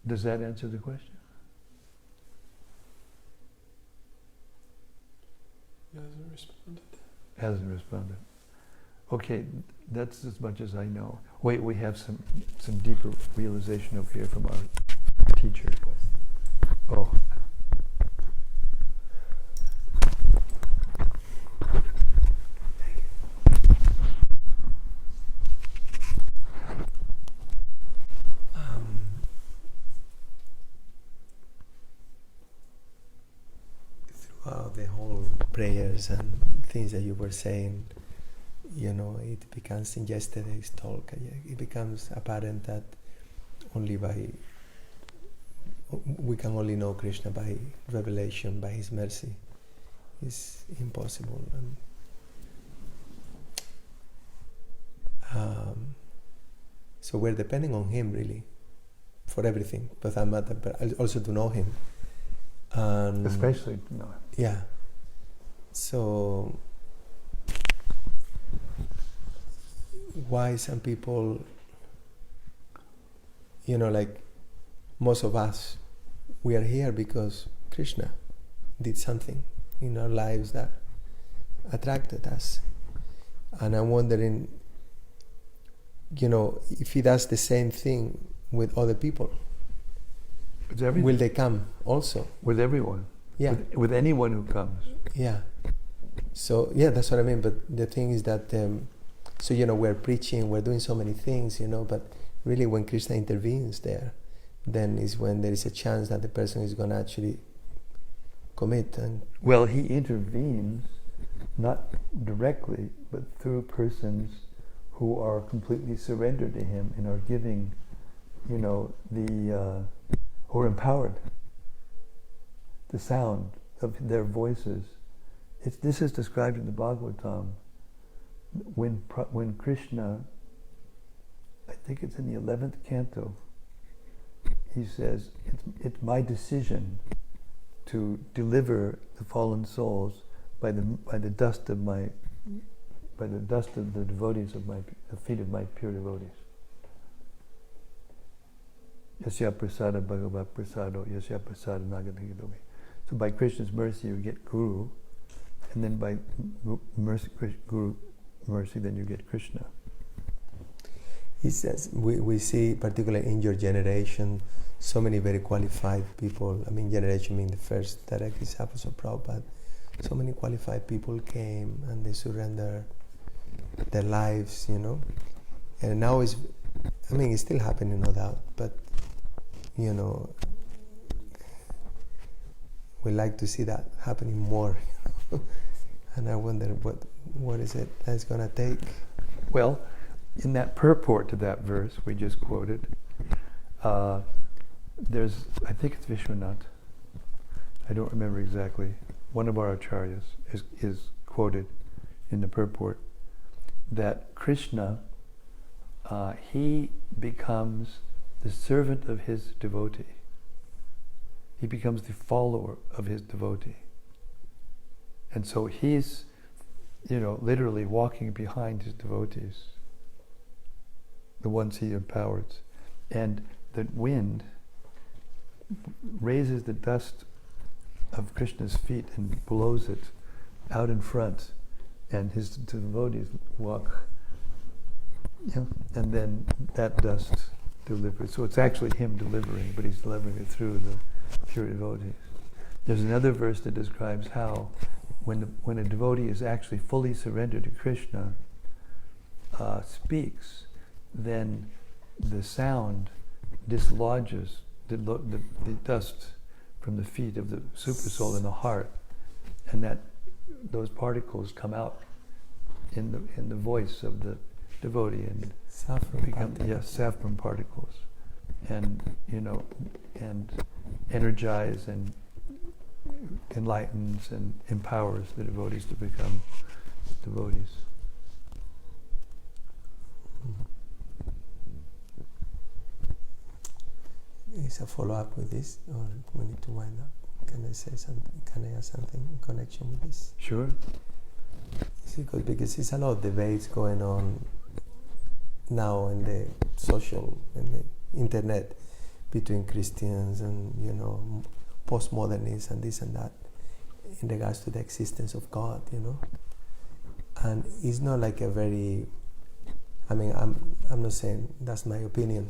Does that answer the question? He hasn't responded. Hasn't responded. Okay, that's as much as I know. Wait, we have some deeper realization over here from our teacher. Oh. Throughout the whole prayers and things that you were saying, it becomes in yesterday's talk, it becomes apparent that we can only know Krishna by revelation, by his mercy. It's impossible. So we're depending on him really for everything, for that matter, but also to know him. Especially to know him. Yeah. So why some people, most of us, we are here because Krishna did something in our lives that attracted us. And I'm wondering, if he does the same thing with other people, will they come also? With everyone. Yeah. With anyone who comes. Yeah. So, yeah, that's what I mean. But the thing is that, we're preaching, we're doing so many things, but really when Krishna intervenes there, then is when there is a chance that the person is going to actually commit. And well, he intervenes not directly, but through persons who are completely surrendered to him and are giving, who are empowered. The sound of their voices. This is described in the Bhagavatam. When Krishna, I think it's in the 11th canto, he says, it's my decision to deliver the fallen souls by the dust of the devotees of the feet of my pure devotees. Yasya prasada bhagavat prasado, yasya prasada nagadagidomi. So by Krishna's mercy you get Guru, and then by Guru mercy then you get Krishna. He says, we see, particularly in your generation, so many very qualified people. I mean, generation meaning the first direct disciples of Prabhupada. So many qualified people came and they surrendered their lives, And now it's still happening, no doubt, but, we like to see that happening more. And I wonder what is it that's going to take? Well, in that purport to that verse we just quoted, there's, I think it's Vishwanath, I don't remember exactly, one of our acharyas is quoted in the purport that Krishna, he becomes the servant of his devotee. He becomes the follower of his devotee. And so he's, literally walking behind his devotees, the ones he empowers. And the wind raises the dust of Krishna's feet and blows it out in front, and his devotees walk, and then that dust delivers. So it's actually him delivering, but he's delivering it through the pure devotees. There's another verse that describes how when a devotee is actually fully surrendered to Krishna, speaks, then the sound dislodges the dust from the feet of the super soul in the heart, and that those particles come out in the voice of the devotee and saffron particles, and and energize and enlightens and empowers the devotees to become devotees. Is a follow-up with this, or we need to wind up? Can I say something? Can I add something in connection with this? Sure. Because it's a lot of debates going on now in the internet between Christians and postmodernists and this and that in regards to the existence of God, and it's not like a very. I'm not saying that's my opinion,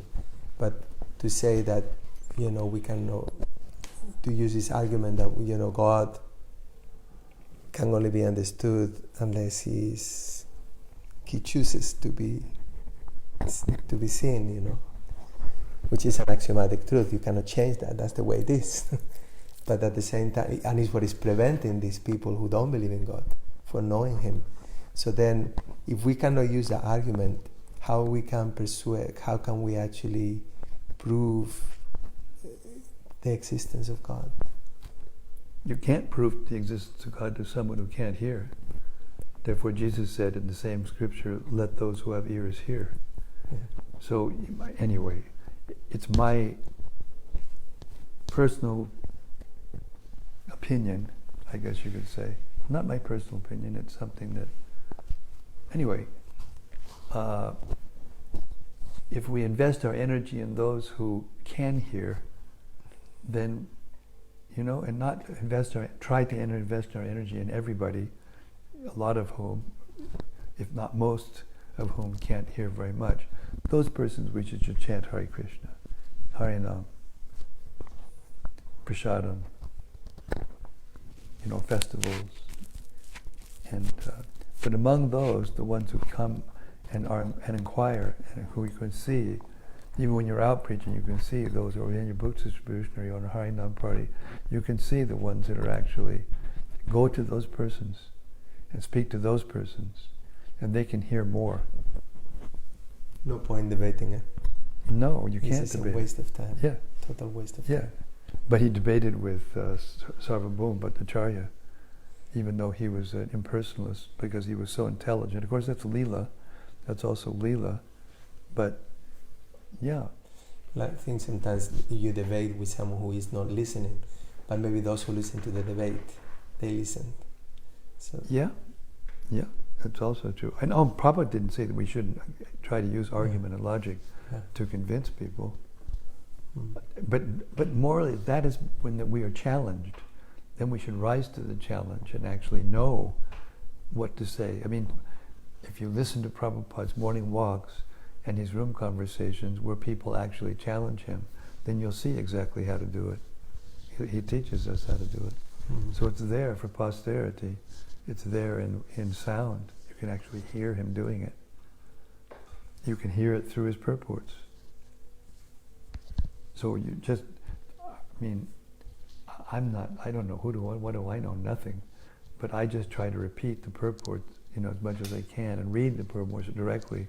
but to say that we can to use this argument that God can only be understood unless he chooses to be seen, which is an axiomatic truth. You cannot change that. That's the way it is. But at the same time, and it's what is preventing these people who don't believe in God from knowing Him. So then, if we cannot use that argument, how we can persuade? How can we actually prove the existence of God? You can't prove the existence of God to someone who can't hear. Therefore, Jesus said in the same scripture, "Let those who have ears hear." Yeah. So, anyway, it's my personal opinion, I guess you could say. Not my personal opinion, it's something that... Anyway, if we invest our energy in those who can hear, then, and not try to invest our energy in everybody, a lot of whom, if not most of whom, can't hear very much. Those persons we should just chant Hare Krishna, Harinam, Prasadam, festivals, and but among those, the ones who come and inquire, and who you can see, even when you're out preaching, you can see those who are in your book distribution or you're on a Harinam party. You can see the ones that are actually go to those persons and speak to those persons, and they can hear more. No point debating it. No, you can't It's debate. a waste of time. Yeah. Total waste of Yeah. time. But he debated with Sarvabhauma Bhattacharya, even though he was an impersonalist, because he was so intelligent. Of course, that's Leela. That's also Leela. But, yeah. Like, I think sometimes you debate with someone who is not listening, but maybe those who listen to the debate, they listen. So Yeah. That's also true. And Prabhupada didn't say that we shouldn't try to use argument and logic to convince people. But morally, that is when we are challenged. Then we should rise to the challenge and actually know what to say. I mean, if you listen to Prabhupada's morning walks and his room conversations where people actually challenge him, then you'll see exactly how to do it. He teaches us how to do it. So it's there for posterity. It's there in sound. You can actually hear him doing it. You can hear it through his purports. So you just, I don't know, what do I know? Nothing. But I just try to repeat the purports, as much as I can, and read the purports directly.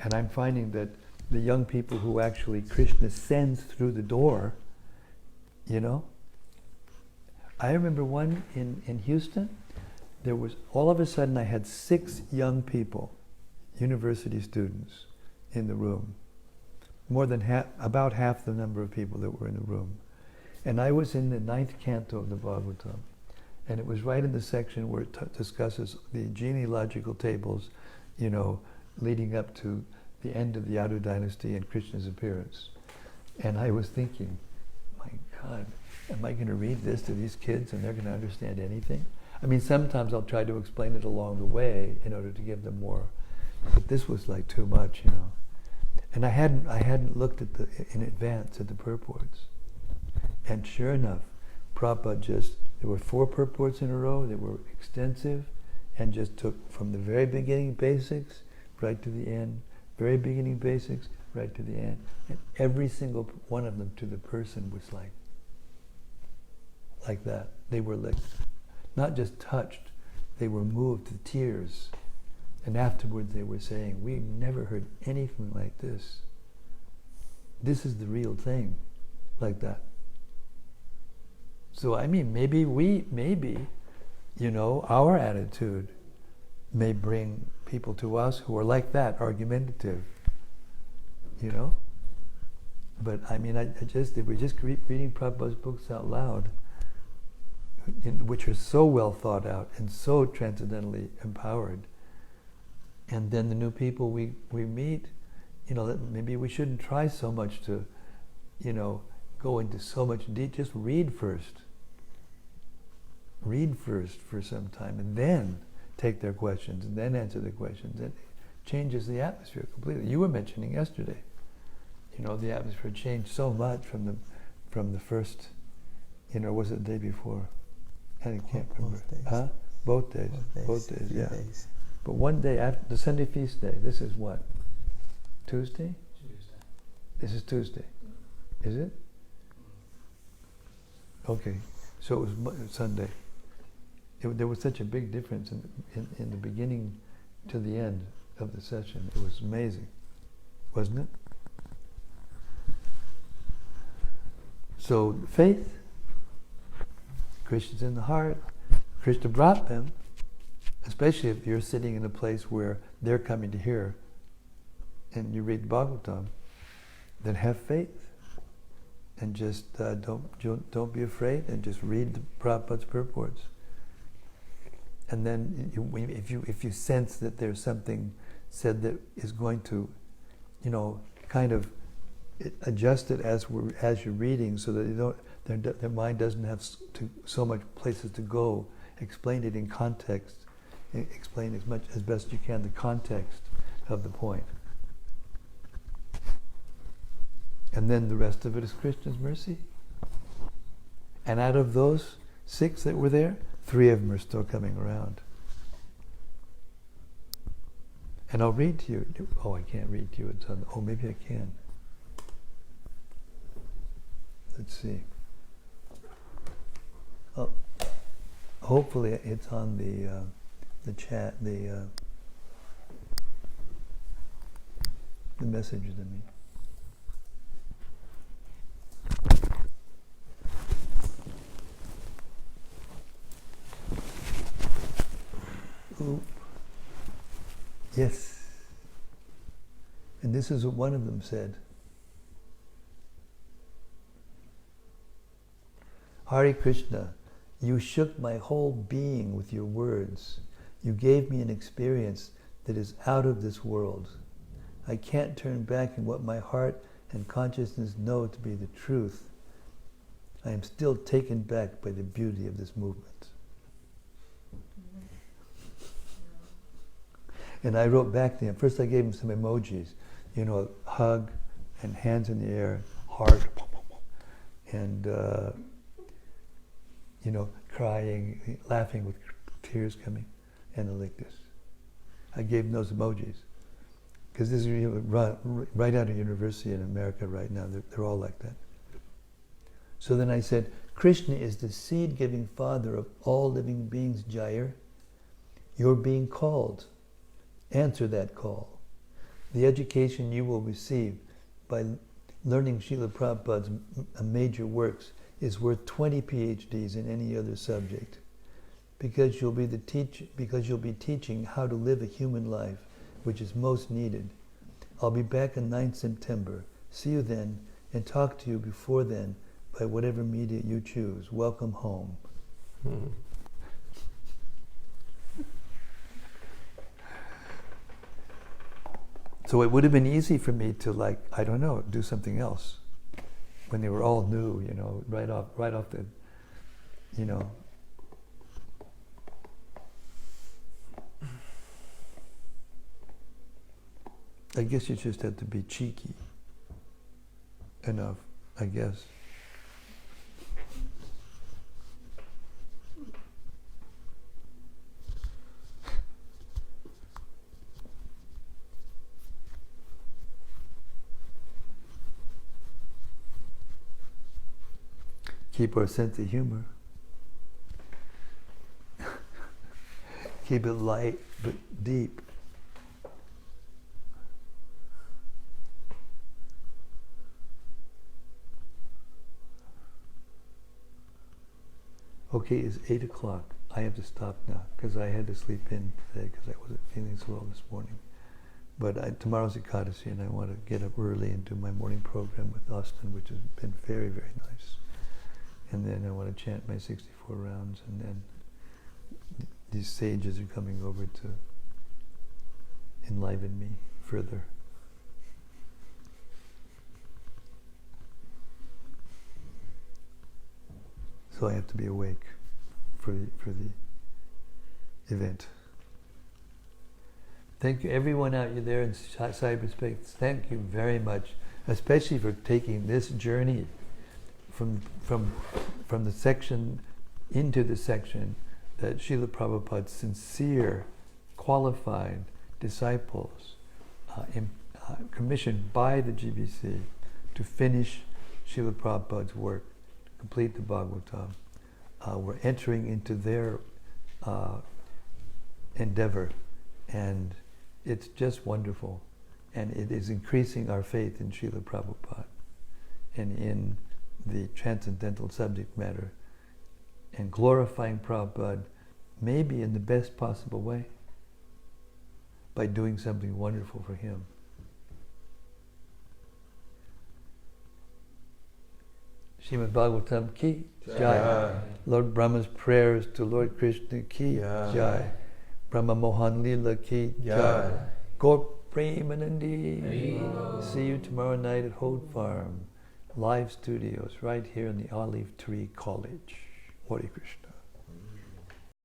And I'm finding that the young people who actually Krishna sends through the door, I remember one in Houston, there was, all of a sudden I had 6 young people, university students, in the room. More than about half the number of people that were in the room. And I was in the 9th canto of the Bhagavatam. And it was right in the section where it discusses the genealogical tables, leading up to the end of the Yadu dynasty and Krishna's appearance. And I was thinking, my God, am I going to read this to these kids and they're going to understand anything? I mean, sometimes I'll try to explain it along the way in order to give them more. But this was like too much, And I hadn't looked at in advance at the purports. And sure enough, Prabhupada there were 4 purports in a row that were extensive and just took from the very beginning basics right to the end, very beginning basics right to the end. And every single one of them to the person was like that. They were not just touched, they were moved to tears. And afterwards they were saying, we've never heard anything like this. This is the real thing, like that. So maybe our attitude may bring people to us who are like that, argumentative, But if we just keep reading Prabhupada's books out loud, which are so well thought out and so transcendentally empowered, and then the new people we meet, maybe we shouldn't try so much to, go into so much detail. Just read first. Read first for some time, and then take their questions, and then answer the questions. It changes the atmosphere completely. You were mentioning yesterday, the atmosphere changed so much from the first, was it the day before? I can't remember. Both days. Huh? Both days. Both days, yeah. Days. But one day after the Sunday feast day, this is what? Tuesday? Tuesday. This is Tuesday. Is it? Okay. So it was Sunday. There was such a big difference in the beginning to the end of the session. It was amazing. Wasn't it? So faith, Krishna's in the heart. Krishna brought them, especially if you're sitting in a place where they're coming to hear and you read Bhagavatam, then have faith and just don't be afraid and just read the Prabhupada's purports. And then if you sense that there's something said that is going to, kind of adjust it as you're reading, so that their mind doesn't have so much places to go. Explain it in context. Explain as best you can the context of the point. And then the rest of it is Krishna's mercy. And out of those 6 that were there, 3 of them are still coming around. And I'll read to you. Oh, I can't read to you. Maybe I can. Let's see. Oh, hopefully it's on the chat, the messages, I mean. Ooh. Yes. And this is what one of them said. Hare Krishna, you shook my whole being with your words. You gave me an experience that is out of this world. I can't turn back in what my heart and consciousness know to be the truth. I am still taken back by the beauty of this movement. And I wrote back to him. First I gave him some emojis, hug and hands in the air, heart, and crying, laughing with tears coming, and like this. I gave him those emojis. Because this is right out of university in America right now. They're all like that. So then I said, Krishna is the seed-giving father of all living beings, Jair. You're being called. Answer that call. The education you will receive by learning Srila Prabhupada's major works is worth 20 PhDs in any other subject, because you'll be teaching how to live a human life, which is most needed. I'll be back on 9th September. See you then, and talk to you before then by whatever media you choose. Welcome home. So it would have been easy for me to do something else when they were all new, right off the, I guess you just have to be cheeky enough, I guess. Keep our sense of humor. Keep it light but deep. Okay, it's 8 o'clock. I have to stop now because I had to sleep in today because I wasn't feeling so well this morning. But tomorrow's Ekadasi and I want to get up early and do my morning program with Austin, which has been very, very nice. And then I want to chant my 64 rounds, and then these sages are coming over to enliven me further. So I have to be awake for the event. Thank you, everyone out there in cyberspace. Thank you very much, especially for taking this journey from the section into the section that Srila Prabhupada's sincere, qualified disciples commissioned by the GBC to finish Srila Prabhupada's work, complete the Bhagavatam. We're entering into their endeavor, and it's just wonderful. And it is increasing our faith in Srila Prabhupada and in the transcendental subject matter, and glorifying Prabhupada maybe in the best possible way by doing something wonderful for him. Srimad-Bhagavatam ki jai. Lord Brahma's prayers to Lord Krishna ki jai. Brahma Mohan Lila ki jai. Gaur Premanandi. See you tomorrow night at Holt Farm. Live studios right here in the Olive Tree College. Hare Krishna.